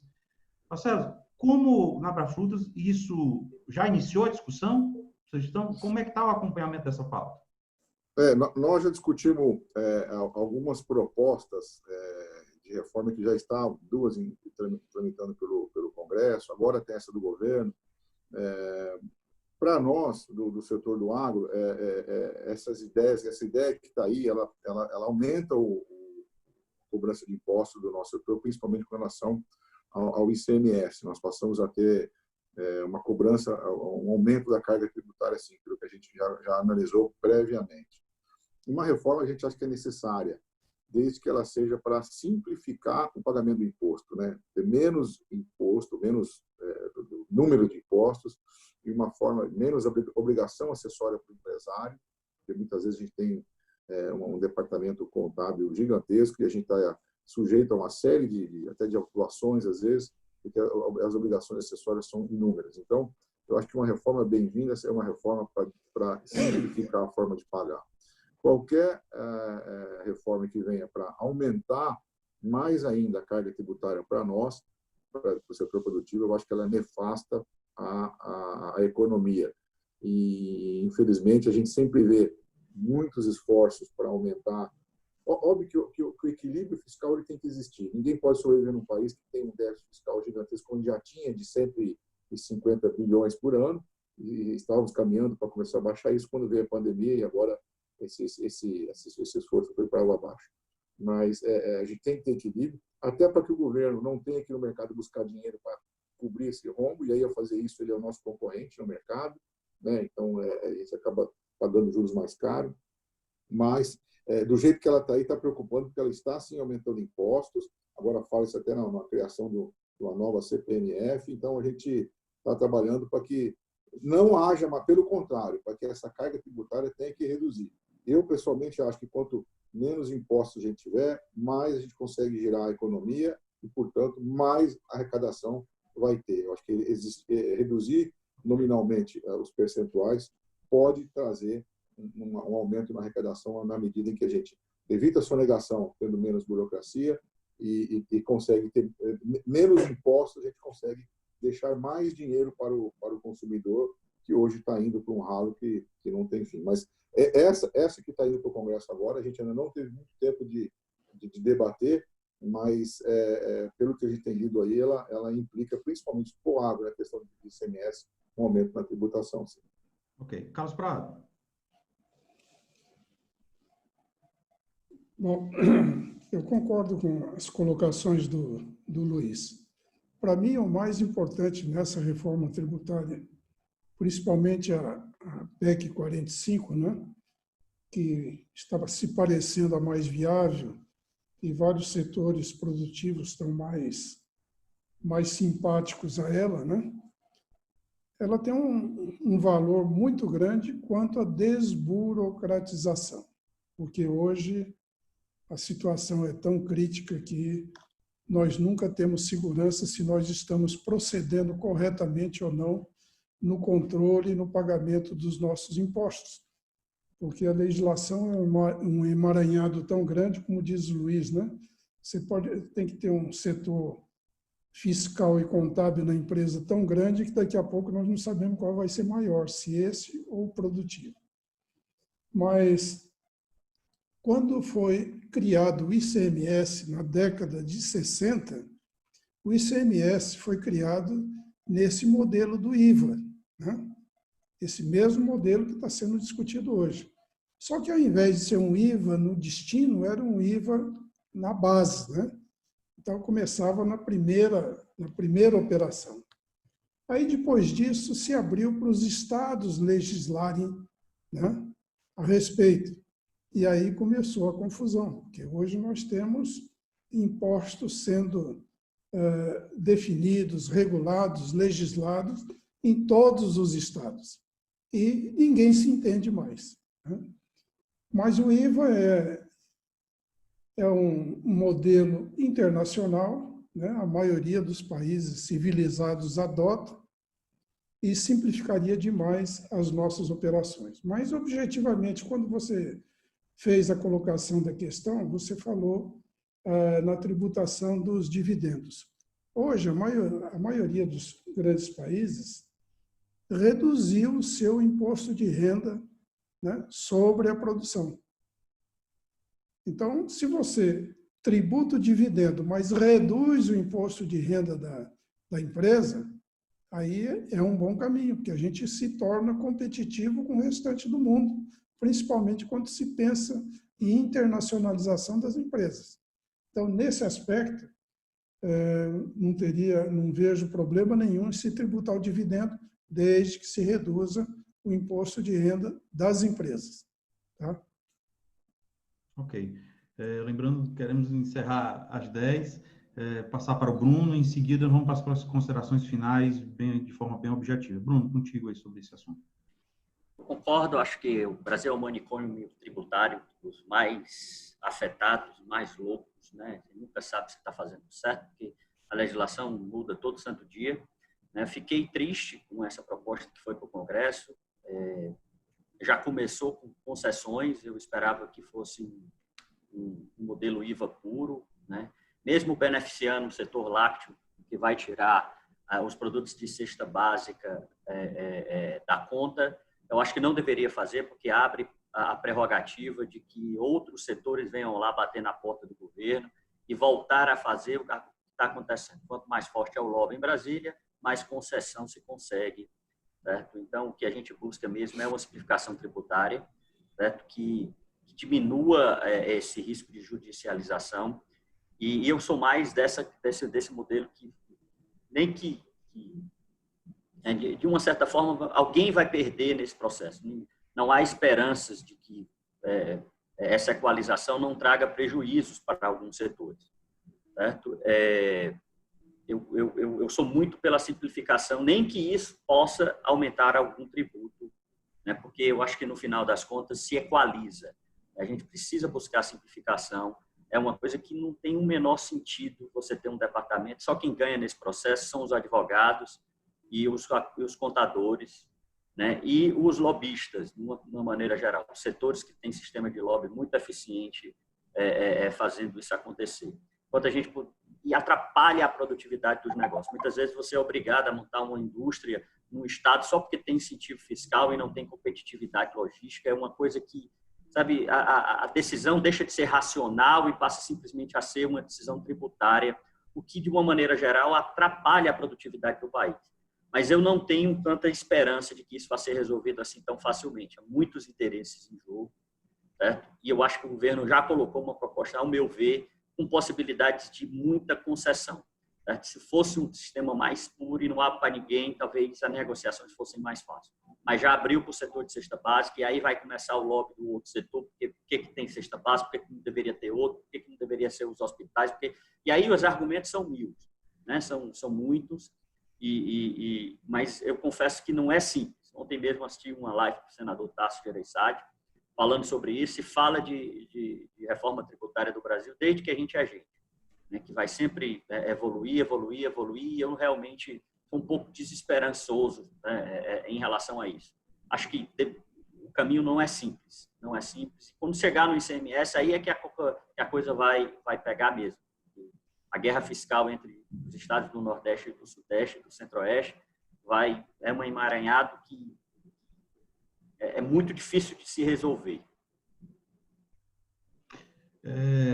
Marcelo, como na Abrafrutas isso já iniciou a discussão? Como é que está o acompanhamento dessa pauta? Nós já discutimos algumas propostas de reforma que já estão, 2 tramitando pelo Congresso, agora tem essa do governo. Para nós, do setor do agro, essa ideia que está aí, ela aumenta a cobrança de impostos do nosso setor, principalmente com relação ao ICMS. Nós passamos a ter uma cobrança, um aumento da carga tributária, assim, pelo que a gente já analisou previamente. Uma reforma a gente acha que é necessária, desde que ela seja para simplificar o pagamento do imposto, né? Ter menos imposto, menos número de impostos e uma forma, menos obrigação acessória para o empresário, porque muitas vezes a gente tem um departamento contábil gigantesco e a gente está sujeito a uma série até de autuações, às vezes, porque as obrigações acessórias são inúmeras. Então, eu acho que uma reforma bem-vinda é uma reforma para simplificar a forma de pagar. Qualquer reforma que venha para aumentar mais ainda a carga tributária para nós, para o setor produtivo, eu acho que ela é nefasta à economia. E, infelizmente, a gente sempre vê muitos esforços para aumentar. Óbvio que o equilíbrio fiscal ele tem que existir. Ninguém pode sobreviver num país que tem um déficit fiscal gigantesco, onde já tinha de 150 bilhões por ano, e estávamos caminhando para começar a baixar isso quando veio a pandemia, e agora esse esforço foi para lá abaixo. Mas a gente tem que ter equilíbrio, até para que o governo não tenha que ir no mercado buscar dinheiro para cobrir esse rombo, e aí, ao fazer isso, ele é o nosso concorrente no mercado, né? Então, a gente acaba pagando juros mais caros. Mas, do jeito que ela está aí, está preocupando, porque ela está, sim, aumentando impostos. Agora fala-se até na criação de uma nova CPMF. Então, a gente está trabalhando para que não haja, mas, pelo contrário, para que essa carga tributária tenha que reduzir. Eu, pessoalmente, acho que quanto menos impostos a gente tiver, mais a gente consegue girar a economia e, portanto, mais arrecadação vai ter. Eu acho que reduzir nominalmente os percentuais pode trazer um aumento na arrecadação na medida em que a gente evita a sonegação, tendo menos burocracia e consegue ter menos impostos, a gente consegue deixar mais dinheiro para o consumidor, que hoje está indo para um ralo que não tem fim. Mas essa que está indo para o Congresso agora, a gente ainda não teve muito tempo de debater, mas pelo que a gente tem lido aí, ela implica, principalmente para o agro, a questão de ICMS, um aumento na tributação. Sim. Ok. Carlos Prado. Bom, eu concordo com as colocações do Luiz. Para mim, o mais importante nessa reforma tributária, principalmente a PEC 45, né, que estava se parecendo a mais viável, e vários setores produtivos estão mais simpáticos a ela, né? Ela tem um valor muito grande quanto à desburocratização, porque hoje a situação é tão crítica que nós nunca temos segurança se nós estamos procedendo corretamente ou não no controle e no pagamento dos nossos impostos. Porque a legislação é um emaranhado tão grande, como diz o Luiz, né? Você tem que ter um setor fiscal e contábil na empresa tão grande que daqui a pouco nós não sabemos qual vai ser maior, se esse ou o produtivo. Mas, quando foi criado o ICMS na década de 60, o ICMS foi criado nesse modelo do IVA, né? Esse mesmo modelo que está sendo discutido hoje. Só que, ao invés de ser um IVA no destino, era um IVA na base, né? Então, começava na primeira operação. Aí, depois disso, se abriu para os estados legislarem, né, a respeito. E aí começou a confusão, porque hoje nós temos impostos sendo definidos, regulados, legislados em todos os estados. E ninguém se entende mais, né? Mas o IVA é um modelo internacional, né? A maioria dos países civilizados adota e simplificaria demais as nossas operações. Mas, objetivamente, quando você fez a colocação da questão, você falou na tributação dos dividendos. Hoje, a maioria dos grandes países reduziu o seu imposto de renda, né, sobre a produção. Então, se você tributa o dividendo, mas reduz o imposto de renda da empresa, aí é um bom caminho, porque a gente se torna competitivo com o restante do mundo, principalmente quando se pensa em internacionalização das empresas. Então, nesse aspecto, não vejo problema nenhum em se tributar o dividendo, desde que se reduza o imposto de renda das empresas. Tá? Ok. Lembrando, queremos encerrar às 10, passar para o Bruno, em seguida vamos para as considerações finais de forma bem objetiva. Bruno, contigo aí sobre esse assunto. Eu concordo, acho que o Brasil é um manicômio tributário dos mais afetados, mais loucos, né? Você nunca sabe se está fazendo certo, porque a legislação muda todo santo dia. Né? Fiquei triste com essa proposta que foi para o Congresso. Já começou com concessões, eu esperava que fosse um modelo IVA puro, né? Mesmo beneficiando o setor lácteo, que vai tirar os produtos de cesta básica da conta, eu acho que não deveria fazer, porque abre a prerrogativa de que outros setores venham lá bater na porta do governo e voltar a fazer o que está acontecendo. Quanto mais forte é o lobby em Brasília, mais concessão se consegue. Certo? Então, o que a gente busca mesmo é uma simplificação tributária, certo? Que diminua esse risco de judicialização. E eu sou mais desse modelo que nem que de uma certa forma, alguém vai perder nesse processo. Não há esperanças de que essa equalização não traga prejuízos para alguns setores. Certo? Eu sou muito pela simplificação, nem que isso possa aumentar algum tributo, né? Porque eu acho que, no final das contas, se equaliza. A gente precisa buscar simplificação. É uma coisa que não tem o menor sentido você ter um departamento. Só quem ganha nesse processo são os advogados e os contadores, né? E os lobistas, de uma maneira geral. Os setores que têm sistema de lobby muito eficiente fazendo isso acontecer. Enquanto a gente... E atrapalha a produtividade dos negócios. Muitas vezes você é obrigado a montar uma indústria num estado só porque tem incentivo fiscal e não tem competitividade logística. É uma coisa que, sabe, a decisão deixa de ser racional e passa simplesmente a ser uma decisão tributária, o que, de uma maneira geral, atrapalha a produtividade do país. Mas eu não tenho tanta esperança de que isso vai ser resolvido assim tão facilmente. Há muitos interesses em jogo, certo? E eu acho que o governo já colocou uma proposta, ao meu ver, com possibilidades de muita concessão. Certo? Se fosse um sistema mais puro e não abre para ninguém, talvez as negociações fossem mais fáceis. Mas já abriu para o setor de cesta básica e aí vai começar o lobby do outro setor, porque por que tem cesta básica, por que não deveria ter outro, por que não deveria ser os hospitais, e aí os argumentos são mil, né? São muitos, mas eu confesso que não é simples. Ontem mesmo assisti uma live do senador Tasso Gereissati, falando sobre isso, e fala de reforma tributária do Brasil desde que a gente é gente, né, que vai sempre evoluir, e eu realmente sou um pouco desesperançoso, né, em relação a isso. Acho que o caminho não é simples. Quando chegar no ICMS, aí é que a coisa vai pegar mesmo. A guerra fiscal entre os estados do Nordeste, do Sudeste, do Centro-Oeste, é um emaranhado que é muito difícil de se resolver.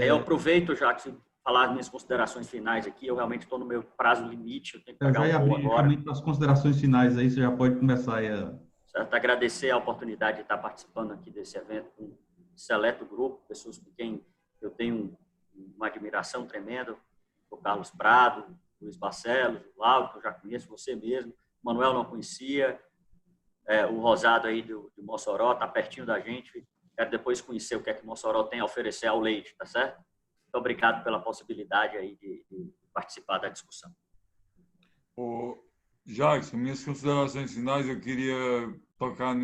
Eu aproveito, já que falar as minhas considerações finais aqui, eu realmente estou no meu prazo limite, eu tenho que pagar um voo agora. As considerações finais aí, você já pode começar aí Certo? Agradecer a oportunidade de estar participando aqui desse evento com um seleto grupo, pessoas com quem eu tenho uma admiração tremenda, o Carlos Prado, Luiz Barcelos, o Lauro, que eu já conheço, você mesmo, o Manuel não conhecia, o Rosado aí de Mossoró, está pertinho da gente. Quero depois conhecer o que é que Mossoró tem a oferecer ao leite, tá certo? Muito obrigado pela possibilidade aí de participar da discussão. Jackson, minhas considerações finais, eu queria tocar...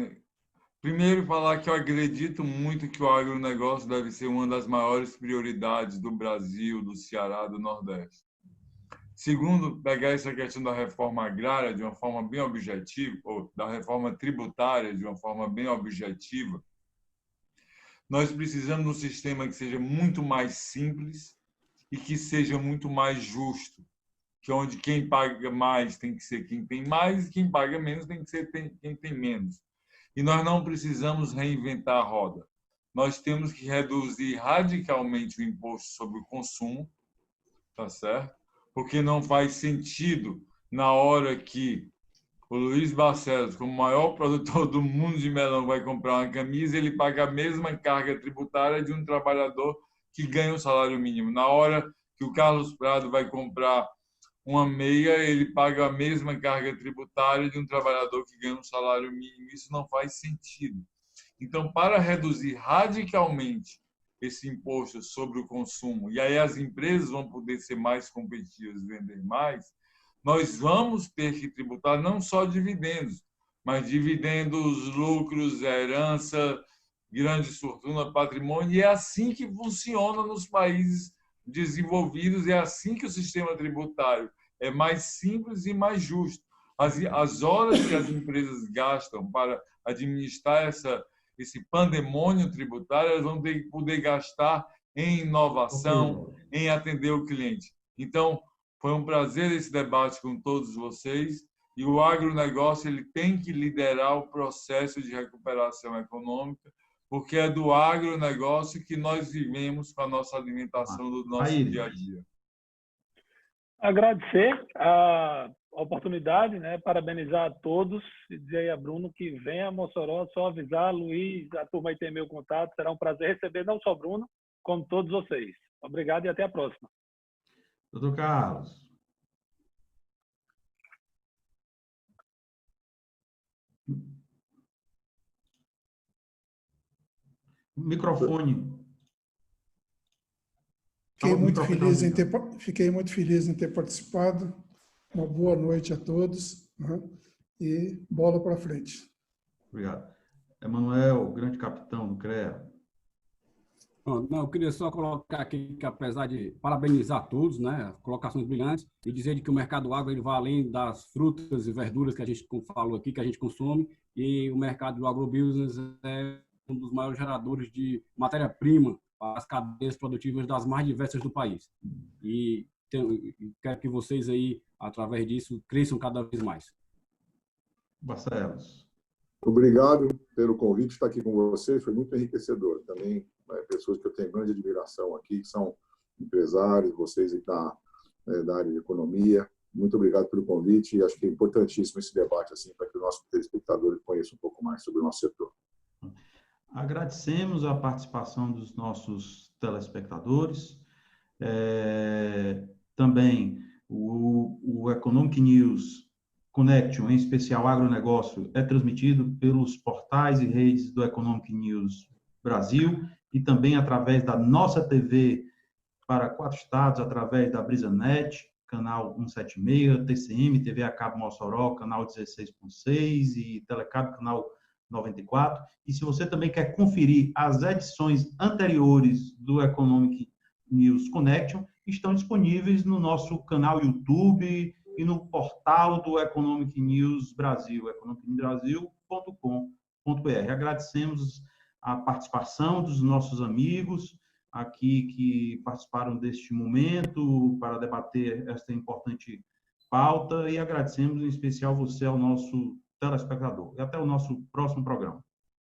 Primeiro, falar que eu acredito muito que o agronegócio deve ser uma das maiores prioridades do Brasil, do Ceará, do Nordeste. Segundo, pegar essa questão da reforma agrária de uma forma bem objetiva, ou da reforma tributária de uma forma bem objetiva. Nós precisamos de um sistema que seja muito mais simples e que seja muito mais justo, que onde quem paga mais tem que ser quem tem mais e quem paga menos tem que ser quem tem menos. E nós não precisamos reinventar a roda. Nós temos que reduzir radicalmente o imposto sobre o consumo, tá certo? Porque não faz sentido, na hora que o Luiz Barcelos, como o maior produtor do mundo de melão, vai comprar uma camisa, ele paga a mesma carga tributária de um trabalhador que ganha o salário mínimo. Na hora que o Carlos Prado vai comprar uma meia, ele paga a mesma carga tributária de um trabalhador que ganha um salário mínimo. Isso não faz sentido. Então, para reduzir radicalmente esse imposto sobre o consumo, e aí as empresas vão poder ser mais competitivas, vender mais, nós vamos ter que tributar não só dividendos, mas dividendos, lucros, herança, grande fortuna, patrimônio, e é assim que funciona nos países desenvolvidos, é assim que o sistema tributário é mais simples e mais justo. As horas que as empresas gastam para administrar esse pandemônio tributário, elas vão ter que poder gastar em inovação, em atender o cliente. Então, foi um prazer esse debate com todos vocês, e o agronegócio ele tem que liderar o processo de recuperação econômica, porque é do agronegócio que nós vivemos com a nossa alimentação do nosso dia a dia. Agradecer a oportunidade, né? Parabenizar a todos e dizer aí a Bruno que venha a Mossoró, só avisar, Luiz, a turma aí tem meu contato, será um prazer receber não só Bruno, como todos vocês. Obrigado e até a próxima. Doutor Carlos. Microfone. Fiquei muito feliz em ter participado. Uma boa noite a todos, né? E bola para frente. Obrigado. Emanuel, grande capitão do CREA. Não, eu queria só colocar aqui que, apesar de parabenizar todos, né, colocações brilhantes, e dizer de que o mercado agro ele vai além das frutas e verduras que a gente falou aqui, que a gente consome, e o mercado do agrobusiness é um dos maiores geradores de matéria-prima para as cadeias produtivas das mais diversas do país. E quero que vocês aí, através disso, cresçam cada vez mais. Barcelos. Obrigado pelo convite, estar aqui com vocês, foi muito enriquecedor. Também, pessoas que eu tenho grande admiração aqui, que são empresários, vocês da área de economia. Muito obrigado pelo convite e acho que é importantíssimo esse debate assim, para que o nosso telespectador conheça um pouco mais sobre o nosso setor. Agradecemos a participação dos nossos telespectadores. Também o Economic News Connection, em especial agronegócio, é transmitido pelos portais e redes do Economic News Brasil e também através da nossa TV para 4 estados, através da BrisaNet, canal 176, TCM, TV a cabo Mossoró, canal 16.6 e Telecab, canal 94. E se você também quer conferir as edições anteriores do Economic News Connection, estão disponíveis no nosso canal YouTube e no portal do Economic News Brasil, economicnewsbrasil.com.br. Agradecemos a participação dos nossos amigos aqui que participaram deste momento para debater esta importante pauta e agradecemos em especial você, ao nosso telespectador. E até o nosso próximo programa.